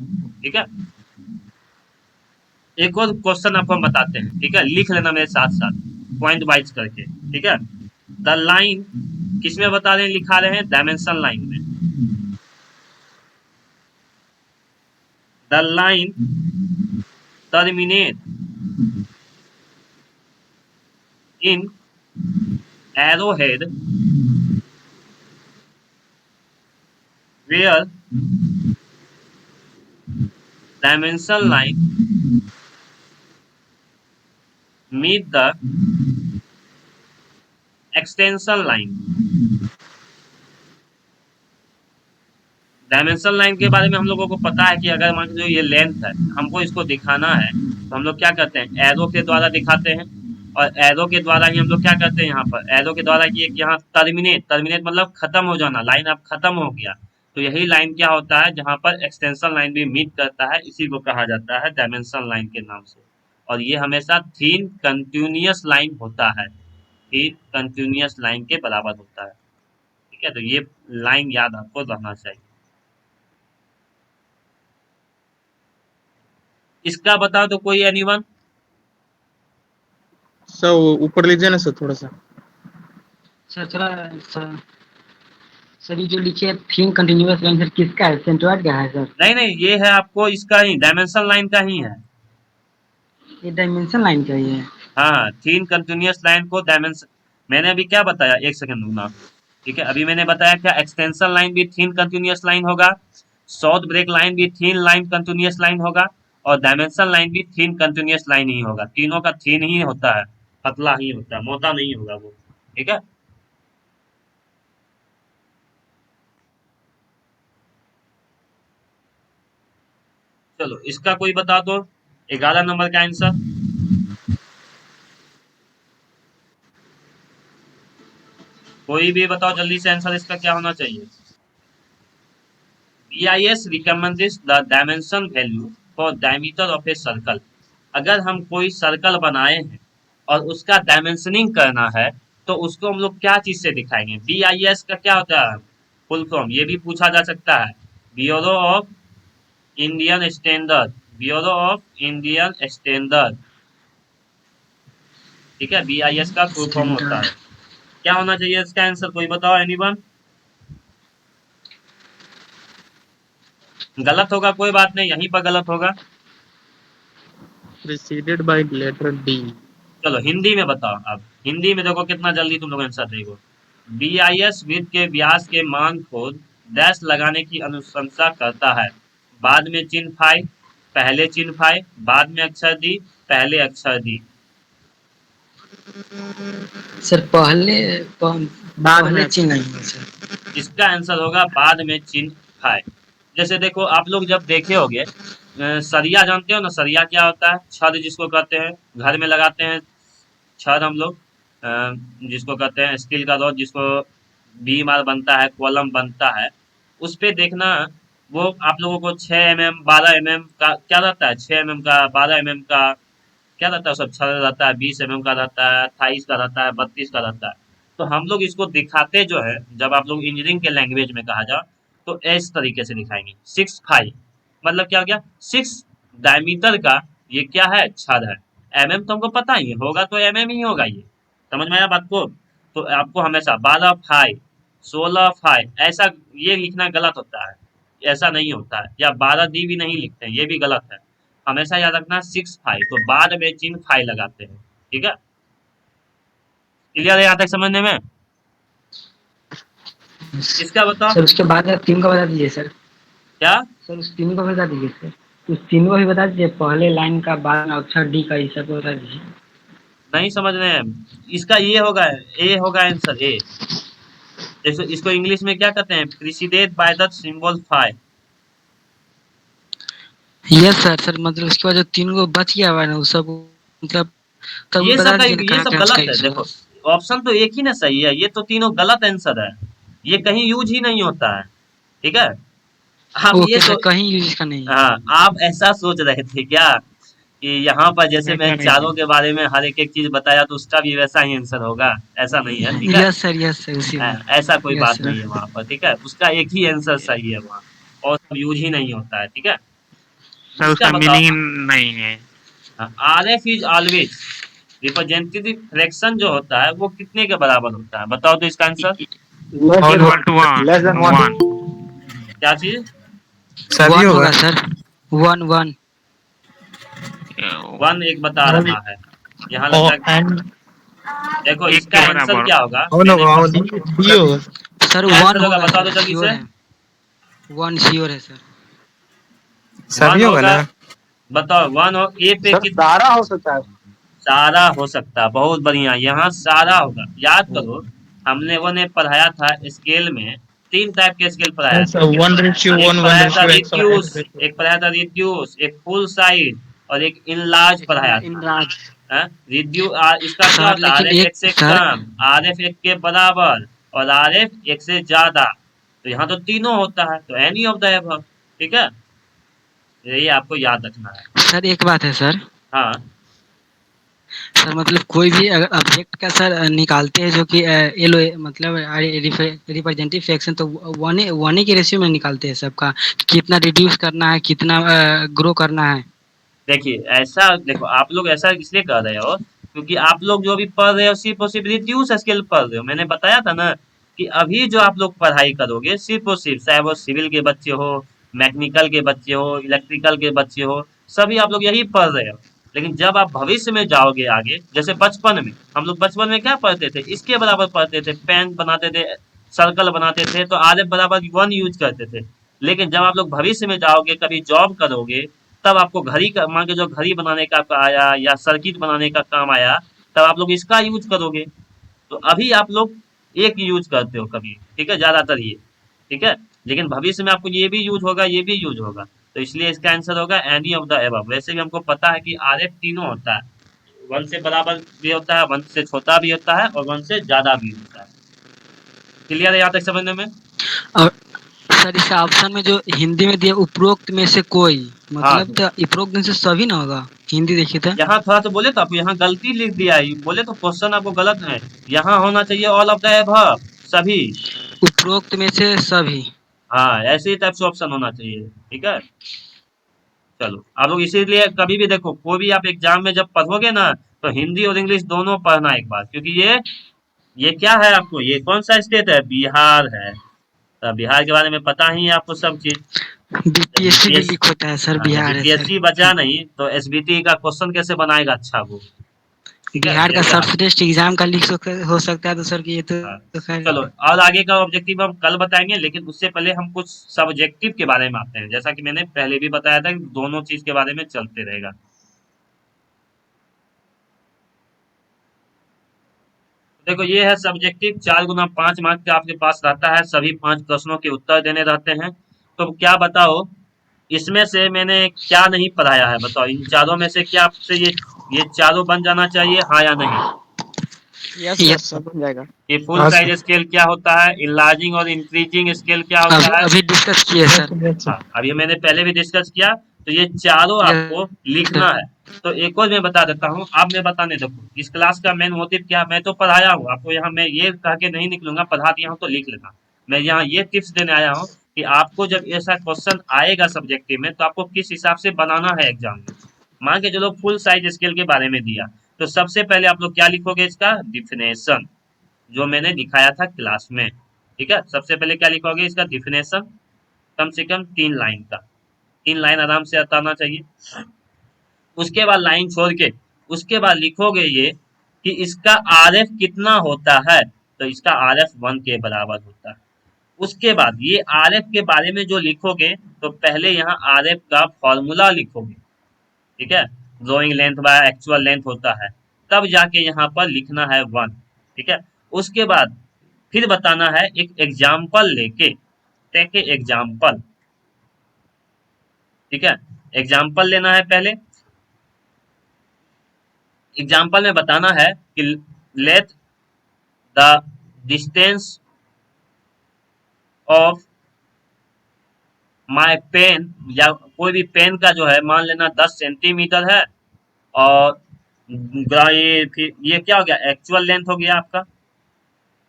ठीक है, एक और क्वेश्चन आपको हम बताते हैं, ठीक है, लिख लेना मेरे साथ साथ पॉइंट वाइज करके, ठीक है। द लाइन किस में बता रहे हैं, लिखा रहे हैं डायमेंशन लाइन में। The line terminate in arrowhead where dimension line meet the extension line। Dimension line के बारे में हम लोगों को पता है कि अगर मान लो ये लेंथ है, हमको इसको दिखाना है, तो हम लोग क्या करते हैं, एरो के द्वारा दिखाते हैं। और एरो के द्वारा ही हम लोग क्या करते हैं, यहाँ पर एरो के द्वारा कि यहाँ टर्मिनेट, टर्मिनेट मतलब खत्म हो जाना, लाइन अब खत्म हो गया, तो यही लाइन क्या होता है, जहाँ पर एक्सटेंशन लाइन भी मीट करता है, इसी को कहा जाता है डायमेंशन लाइन के नाम से। और ये हमेशा थीन कंटिन्यूअस लाइन होता है, थीन कंटिन्यूअस लाइन के बराबर होता है, ठीक है। तो ये लाइन याद आपको रहना चाहिए। इसका बता दो कोई एनीवन। सर ऊपर लीजिए ना सर थोड़ा सा। सर थोड़ा सर ये जो लिखे थीम कंटिन्यूअस लाइन सर किसका है, सेंट्रोइड का है सर? नहीं नहीं, ये है आपको इसका ही डायमेंशन लाइन का ही है। ये डायमेंशन लाइन का ही है। हाँ, थीन कंटिन्यूअस लाइन को डायमेंशन, मैंने अभी क्या बताया, एक सेकंड रुकना, ठीक है। अभी मैंने बताया क्या एक्सटेंशन लाइन भी थीन कंटिन्यूअस लाइन होगा, शॉर्ट ब्रेक लाइन भी थीन लाइन कंटिन्यूअस लाइन होगा, और डायमेंशन लाइन भी थीन कंटिन्यूअस लाइन ही होगा। तीनों का थीन ही होता है, पतला ही होता है, मोटा नहीं होगा वो, ठीक है। चलो इसका कोई बता दो, 11 नंबर का आंसर। कोई भी बताओ जल्दी से, आंसर इसका क्या होना चाहिए। BIS recommends the dimension value for diameter of a circle। अगर हम कोई सर्कल बनाए हैं और उसका डायमेंशनिंग करना है, तो उसको हम लोग क्या चीज से दिखाएंगे। BIS का क्या होता है फुल फॉर्म, ये भी पूछा जा सकता है, bureau of Indian standard, bureau of Indian standard, ठीक है। BIS का फुल फॉर्म होता है। क्या होना चाहिए इसका आंसर, कोई बताओ एनीवन। गलत होगा कोई बात नहीं, यहीं पर गलत होगा। Preceded by letter D. चलो हिंदी में बताओ, अब हिंदी में देखो कितना जल्दी तुम लोग आंसर देखो। BIS वृत्त के व्यास के मान को डैश लगाने की अनुशंसा करता है, बाद में चिन्ह फाई, पहले चिन्ह फाई, बाद में अक्षर दी, पहले अक्षर दी। सर बाद पहले में चिन्ह नहीं है सर। इसका आंसर होगा बाद में चिन्ह फाई। जैसे देखो आप लोग जब देखे होंगे, सरिया जानते हो ना, सरिया क्या होता है, छड़ जिसको कहते हैं, घर में लगाते हैं छड़ हम लोग, जिसको कहते हैं स्टील का रॉड, जिसको बीम आर बनता है, कॉलम बनता है, उस पे देखना वो आप लोगों को 6 mm 12 mm का क्या रहता है, 6 mm का, 12 mm का क्या रहता है, सब छड़ रहता है, 20 mm का रहता है, 28 का रहता है, 32 का रहता है। तो हम लोग इसको दिखाते जो है, जब आप लोग इंजीनियरिंग के लैंग्वेज में कहा जाए, तो इस तरीके से दिखाएंगे 6 फाई, मतलब क्या हो गया 6 डायमीटर का, ये क्या है, छड़ है। mm तो हमको पता ही है, होगा तो mm ही होगा, ये समझ में आया बात को। तो आपको हमेशा 12 फाई, 16 फाई ऐसा ये लिखना गलत होता है, ऐसा नहीं होता है, या 12 दी भी नहीं लिखते हैं, ये भी गलत है। हमेशा याद रखना 6 फाई, तो बाद में चिन्ह फाई लगाते हैं, ठीक है। क्लियर है यहाँ तक समझने में। इसका बताओ सर उसके बाद आप तीन को बता दीजिए सर। क्या, सर उस तीन को बता दीजिए सर, उस तीन को भी बता दीजिए, पहले लाइन का, बाद में अक्षर डी का, ये सब को बता दीजिए। नहीं समझ रहे हैं, इसका ये होगा, ए होगा आंसर, ए। इसको इंग्लिश में क्या कहते हैं, preceded by the symbol phi. Yes sir. Sir मतलब उसके बाद जो तीन को बच गया हुआ है ना, उस सब मतलब तब ये बता सब दीजिए ना, ये कहाँ सब कहाँ गलत से है, कैसे देखो ऑप्शन तो एक ही ना सही है, ये तो तीनों गलत आंसर है, ये कहीं यूज ही नहीं होता है, ठीक है। आप ये ओके तो सर, कहीं यूज का नहीं है। हाँ, आप ऐसा सोच रहे थे क्या कि यहाँ पर जैसे मैं चारों के बारे में हर एक चीज बताया तो उसका भी वैसा ही आंसर होगा, ऐसा नहीं है, ठीक है। यस सर उसी में। ऐसा कोई यस बात सर। नहीं है वहाँ पर, ठीक है, उसका एक ही आंसर सही है वहाँ, और सब यूज ही नहीं होता है, ठीक है। सर इसका उसका बताओ, मीनिंग नहीं है। Are F is always representative fraction जो होता है वो कितने के बराबर होता है, बताओ तो इसका answer. Equal to one less than one. One क्या चीज? सभी वन होगा। होगा सर, वन वन। वन एक बता रहा है, यहाँ लगता है। एंड देखो एक इसका के आंसर बराबर। क्या होगा, वन मैंने होगा, डी होगा। सर क्या वन आंसर होगा होगा बताओ तो सर, जल्दी श्योर से। है, वन श्योर है सर। सभी वन होगा होगा, ना। बताओ वन हो ए पे सर सारा हो सकता है। सारा हो सकता है, बहुत बढ़िया, यहाँ सारा होगा। याद करो हमने वो ने पढ़ाया था स्केल में, 3 टाइप के स्केल पढ़ाया था। वन रेशियो एक वन, वन पढ़ाया था रेशियो एक्स और रिड्यूस, एक पढ़ाया था रिड्यूस, एक फुल साइज और एक इनलार्ज पढ़ाया था। इनराज इसका क्या सर, होता है, आर लेकिन एफ एक एक से सर, कम, आर एफ एक के बराबर और आर एफ एक से ज्यादा। तो यहाँ तो तीनों होता है, तो एनी ऑफ द एबव। ठीक है, यही आपको याद रखना है। सर एक बात है सर। हाँ सर मतलब कोई भी अगर ऑब्जेक्ट का सर निकालते हैं जो कि एल मतलब रिप्रेजेंटेटिव फ्रैक्शन, तो वन ही के रेशियो में निकालते हैं सबका, कितना रिड्यूस करना है, कितना ग्रो करना है। देखिए, ऐसा देखो आप लोग ऐसा इसलिए कर रहे हो क्योंकि आप लोग जो अभी पढ़ रहे हो सिर्फ और सिर्फ रिड्यूस स्केल पढ़ रहे हो। मैंने बताया था ना कि अभी जो आप लोग पढ़ाई करोगे सिर्फ और सिर्फ, चाहे वो सिविल के बच्चे हो, मैकेनिकल के बच्चे हो, इलेक्ट्रिकल के बच्चे हो, सभी आप लोग यही पढ़ रहे हो। लेकिन जब आप भविष्य में जाओगे आगे, जैसे बचपन में हम लोग बचपन में क्या पढ़ते थे, इसके बराबर पढ़ते थे, पेन बनाते थे, सर्कल बनाते थे, तो आर एफ बराबर वन यूज करते थे। लेकिन जब आप लोग भविष्य में जाओगे, कभी जॉब करोगे, तब आपको घड़ी का मान के जो घड़ी बनाने का आया या सर्किट बनाने का काम आया, तब आप लोग इसका यूज करोगे। तो अभी आप लोग एक यूज करते हो कभी, ठीक है, ज्यादातर ये, ठीक है। लेकिन भविष्य में आपको ये भी यूज होगा, ये भी यूज होगा, तो इसलिए इसका आंसर होगा एनी ऑफ द एबव। वैसे भी हमको पता है कि आर एफ तीनों होता है, वन से बराबर भी होता है, वन से छोटा भी होता है और वन से ज्यादा भी होता है। क्लियर है यहाँ तक समझने में? और सर इस ऑप्शन में जो हिंदी में दिया उपरोक्त में से कोई, हाँ, मतलब तो उपरोक्त में से सभी ना होगा, हिंदी देखिए तो। यहाँ थोड़ा तो बोले तो आपको यहाँ गलती लिख दिया है, बोले तो क्वेश्चन आपको गलत है। यहाँ होना चाहिए ऑल ऑफ द एबव, सभी। उपरोक्त में से सभी। हाँ, ऐसे ही टाइप से ऑप्शन होना चाहिए, ठीक है। चलो आप लोग इसीलिए कभी भी देखो, कोई भी आप एग्जाम में जब पढ़ोगे ना, तो हिंदी और इंग्लिश दोनों पढ़ना एक बार, क्योंकि ये क्या है, आपको ये कौन सा स्टेट है, बिहार है। तो बिहार के बारे में पता ही है आपको सब चीज। बीपीएससी भी लीक होता है सर, बिहार है सर। बीपीएससी बचा नहीं तो एसबीटी का क्वेश्चन कैसे बनाएगा अच्छा वो, ठीक है, बिहार का जैसे आप। सर्वश्रेष्ठ एग्जाम का लीक हो सकता है, तो सर कि ये हाँ, तो खैर। चलो और आगे का ऑब्जेक्टिव हम कल बताएंगे, लेकिन उससे पहले हम कुछ सब्जेक्टिव के बारे में आते हैं, जैसा कि मैंने पहले भी बताया था कि दोनों चीज के बारे में चलते रहेगा। देखो ये है सब्जेक्टिव, 4 गुना 5 मार्क का आपके पास रहता है, सभी 5 प्रश्नों के उत्तर देने रहते हैं। तो क्या बताओ, इसमें से मैंने क्या नहीं पढ़ाया है, बताओ इन चारों में से क्या आपसे ये चारों बन जाना चाहिए, हाँ या नहीं? यस सब बन जाएगा। कि फुल हाँ साइज सर। स्केल क्या होता है, इनलार्जिंग और इंक्रीजिंग स्केल क्या अभी होता है। अभी डिस्कस किए सर। हाँ, अब ये मैंने पहले भी डिस्कस किया, तो ये चारों आपको लिखना है। तो एक और मैं बता देता हूँ, अब मैं बताने देखो इस क्लास का मेन मोटिव क्या है, मैं तो पढ़ाया हूँ आपको, यहाँ मैं ये कह के नहीं निकलूंगा, पढ़ा दिया हूँ तो लिख लेना। मैं यहाँ ये टिप्स देने आया हूँ कि आपको जब ऐसा क्वेश्चन आएगा सब्जेक्टिव में, तो आपको किस हिसाब से बनाना है एग्जाम में। मान के चलो फुल साइज स्केल के बारे में दिया, तो सबसे पहले आप लोग क्या लिखोगे, इसका डिफिनेशन, जो मैंने दिखाया था क्लास में, ठीक है। सबसे पहले क्या लिखोगे, इसका डिफिनेशन, कम से कम 3 लाइन का, 3 लाइन आराम से बताना चाहिए। उसके बाद लाइन छोड़ के उसके बाद लिखोगे ये कि इसका आर एफ कितना होता है, तो इसका आर एफ 1 के बराबर होता है। उसके बाद ये आर एफ के बारे में जो लिखोगे, तो पहले यहाँ आर एफ का फॉर्मूला लिखोगे, ठीक है, drawing length by actual length होता है, तब जाके यहाँ पर लिखना है 1, ठीक है। उसके बाद फिर बताना है एक एग्जाम्पल लेके, टेक ए एग्जाम्पल, ठीक है, एग्जाम्पल लेना है पहले। एग्जाम्पल में बताना है कि let the distance of my pen, या कोई भी पेन का जो है मान लेना 10 सेंटीमीटर है, और ये फिर ये क्या हो गया, एक्चुअल लेंथ हो गया आपका।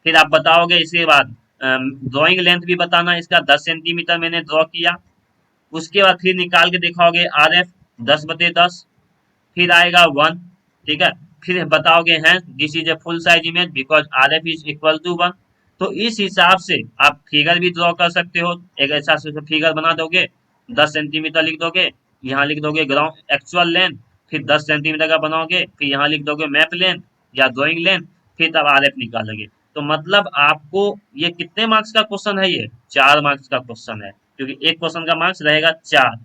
फिर आप बताओगे इसके बाद ड्राइंग लेंथ भी बताना, इसका 10 सेंटीमीटर मैंने ड्रॉ किया। उसके बाद फिर निकाल के दिखाओगे आर एफ 10/10, फिर आएगा 1, ठीक है। फिर बताओगे हैं this is a full size image because R F is equal to 1। तो इस हिसाब से आप फिगर भी ड्रॉ कर सकते हो। एक ऐसा फिगर बना दोगे, 10 सेंटीमीटर लिख दोगे, यहाँ लिख दोगे ग्राउंड एक्चुअल लेंथ, फिर 10 सेंटीमीटर का बनाओगे, फिर यहाँ लिख दोगे मैप लेंथ या ड्राइंग लेंथ, फिर तब आर एफ निकालोगे। तो मतलब आपको ये कितने मार्क्स का क्वेश्चन है, ये 4 मार्क्स का क्वेश्चन है, क्योंकि एक क्वेश्चन का मार्क्स रहेगा 4।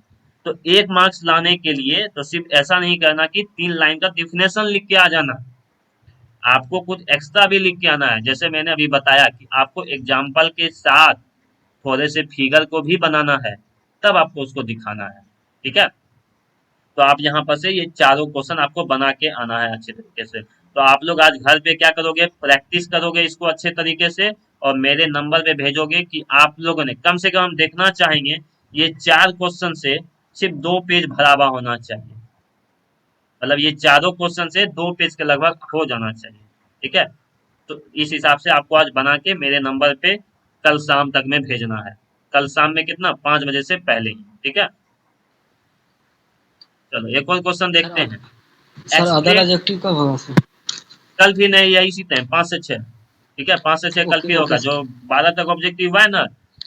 तो 1 मार्क्स लाने के लिए तो सिर्फ ऐसा नहीं करना कि 3 लाइन का डिफिनेशन लिख के आ जाना, आपको कुछ एक्स्ट्रा भी लिख के आना है। जैसे मैंने अभी बताया कि आपको एग्जाम्पल के साथ थोड़े से फिगर को भी बनाना है, तब आपको उसको दिखाना है, ठीक है। तो आप यहाँ पर से ये चारों क्वेश्चन आपको बना के आना है अच्छे तरीके से। तो आप लोग आज घर पे क्या करोगे, प्रैक्टिस करोगे इसको अच्छे तरीके से, और मेरे नंबर पे भेजोगे कि आप लोगों ने कम से कम, हम देखना चाहेंगे ये 4 क्वेश्चन से सिर्फ 2 पेज भरा हुआ होना चाहिए। मतलब ये चारों क्वेश्चन से 2 पेज के लगभग हो जाना चाहिए, ठीक है। तो इस हिसाब से आपको आज बना के मेरे नंबर पे कल शाम तक में भेजना है। कल शाम में कितना, 5 बजे से पहले ही, ठीक है। चलो एक और क्वेश्चन देखते हैं। सर अदर एक्सप्लेन, ऑब्जेक्टिव कब होगा सर? कल भी नहीं, यही इसी टाइम 5 से 6, ठीक है। 5 से 6 कल ओके फिर होगा। ओके जो सर 12 तक ऑब्जेक्टिव हुआ है ना,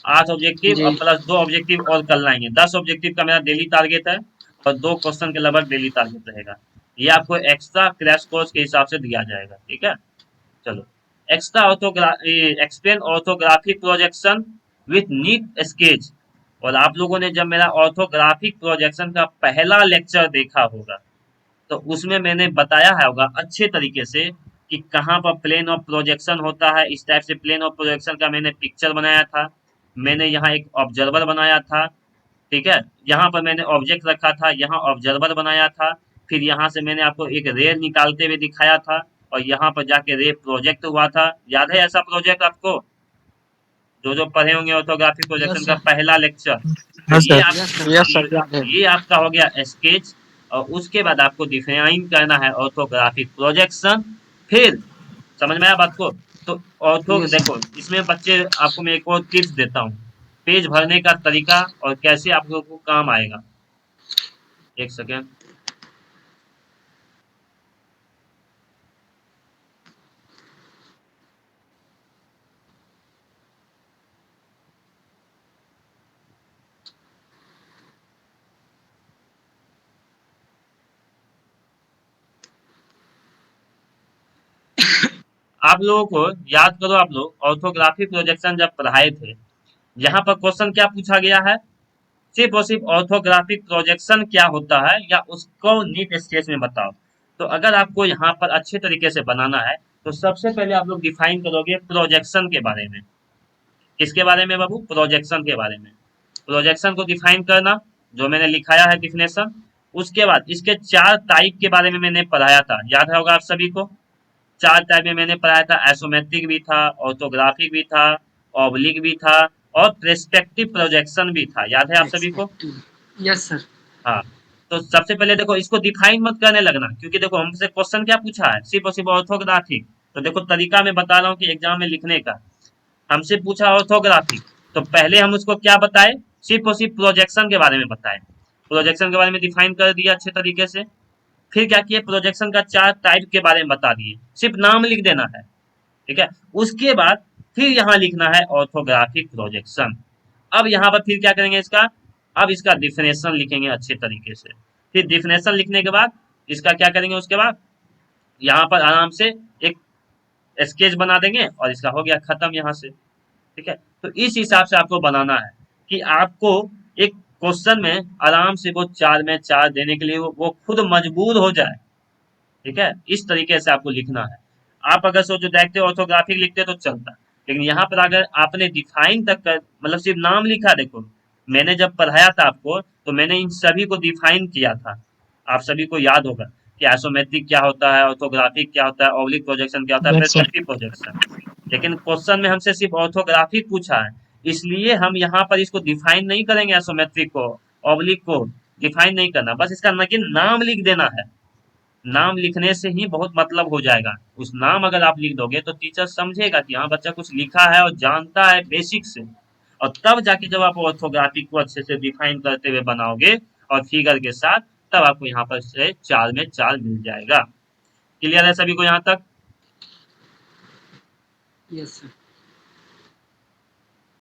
8 ऑब्जेक्टिव जी और प्लस 2 ऑब्जेक्टिव और कल लाएंगे। 10 ऑब्जेक्टिव का मेरा डेली टारगेट है, और 2 क्वेश्चन के लगभग डेली टारगेट रहेगा। ये आपको एक्स्ट्रा क्रैश कोर्स के हिसाब से दिया जाएगा, ठीक है। चलो, extra explain orthographic projection with NEET sketch. और आप लोगों ने जब मेरा ऑर्थोग्राफिक प्रोजेक्शन का पहला लेक्चर देखा होगा, तो उसमें मैंने बताया है होगा अच्छे तरीके से कि कहाँ पर प्लेन ऑफ प्रोजेक्शन होता है। इस टाइप से प्लेन ऑफ प्रोजेक्शन का मैंने पिक्चर बनाया था, मैंने यहाँ एक ऑब्जर्वर बनाया था, ठीक है। यहाँ पर मैंने ऑब्जेक्ट रखा था, यहाँ ऑब्जर्वर बनाया था, फिर यहाँ से मैंने आपको एक रे निकालते हुए दिखाया था, और यहाँ पर जाके रे प्रोजेक्ट हुआ था। याद है ऐसा प्रोजेक्ट आपको, जो पढ़े होंगे ऑर्थोग्राफिक यस प्रोजेक्शन का सर पहला लेक्चर। तो हाँ ये सर। आप, यस सर यस ये, सर याद है। ये आपका हो गया स्केच। और उसके बाद आपको डिफाइन करना है ऑर्थोग्राफिक प्रोजेक्शन। फिर समझ में आया बात को। तो ऑर्थो यस देखो, सर इसमें बच्चे आपको मैं एक और टिप्स देता हूँ, पेज भरने का तरीका और कैसे आप लोगों को काम आएगा। एक सेकेंड। आप लोगों को याद करो, आप लोग ऑर्थोग्राफिक प्रोजेक्शन जब पढ़ाए थे, यहाँ पर क्वेश्चन क्या पूछा गया है, सिर्फ और सिर्फ ऑर्थोग्राफिक प्रोजेक्शन क्या होता है या उसको नीट स्केच में बताओ। तो अगर आपको यहाँ पर अच्छे तरीके से बनाना है, तो सबसे पहले आप लोग डिफाइन करोगे प्रोजेक्शन के बारे में। किसके बारे में बाबू, प्रोजेक्शन के बारे में। प्रोजेक्शन को डिफाइन करना, जो मैंने लिखाया है डिफिनेशन। उसके बाद इसके 4 टाइप के बारे में मैंने पढ़ाया था, याद होगा आप सभी को। 4 टाइप में मैंने पढ़ाया था, आइसोमेट्रिक भी था, ऑर्थोग्राफिक भी था, ऑब्लिक भी था, और पर्सपेक्टिव प्रोजेक्शन भी था। याद है आप सभी को। एक्सपेक्टिव यस सर हाँ। तो सबसे पहले देखो, इसको डिफाइन मत करने लगना, क्योंकि देखो हमसे क्वेश्चन क्या पूछा है, सिर्फ और सिर्फ ऑर्थोग्राफिक। तो देखो तरीका मैं बता रहा हूँ कि एग्जाम में लिखने का, हमसे पूछा ऑर्थोग्राफिक, तो पहले हम उसको क्या बताए, सिर्फ और सिर्फ प्रोजेक्शन के बारे में बताए। प्रोजेक्शन के बारे में डिफाइन कर दिया अच्छे तरीके से। फिर क्या किए, प्रोजेक्शन का 4 टाइप के बारे में बता दिए, सिर्फ नाम लिख देना है, ठीक है। उसके बाद फिर यहाँ लिखना है ऑर्थोग्राफिक प्रोजेक्शन। अब यहाँ पर फिर क्या करेंगे इसका, अब इसका डिफिनेशन लिखेंगे अच्छे तरीके से। फिर डिफिनेशन लिखने के बाद इसका क्या करेंगे, उसके बाद यहाँ पर आराम से एक स्केच बना देंगे, और इसका हो गया खत्म यहाँ से, ठीक है। तो इस हिसाब से आपको बनाना है कि आपको एक क्वेश्चन में आराम से वो 4 में 4 देने के लिए वो खुद मजबूर हो जाए, ठीक है। इस तरीके से आपको लिखना है। आप अगर सोचो डायरेक्ट ऑर्थोग्राफिक लिखते तो चलता, लेकिन यहाँ पर अगर आपने डिफाइन तक कर, मतलब सिर्फ नाम लिखा, देखो मैंने जब पढ़ाया था आपको, तो मैंने इन सभी को डिफाइन किया था। आप सभी को याद होगा कि आइसोमेट्रिक क्या होता है, ऑर्थोग्राफिक क्या होता है, ऑब्लिक प्रोजेक्शन क्या होता है, यस सर। Perspective projection. लेकिन क्वेश्चन में हमसे सिर्फ ऑर्थोग्राफिक पूछा है, इसलिए हम यहाँ पर इसको डिफाइन नहीं करेंगे, आइसोमेट्रिक को, ऑब्लिक को डिफाइन नहीं करना, बस इसका नाम लिख देना है। नाम लिखने से ही बहुत मतलब हो जाएगा। उस नाम अगर आप लिख दोगे तो टीचर समझेगा कि हाँ बच्चा कुछ लिखा है और जानता है बेसिक से। और तब जाके जब आप ऑर्थोग्राफिक को अच्छे से डिफाइन करते हुए बनाओगे और फिगर के साथ, तब आपको यहाँ पर से 4 में 4 मिल जाएगा। क्लियर है सभी को यहाँ तक? Yes sir.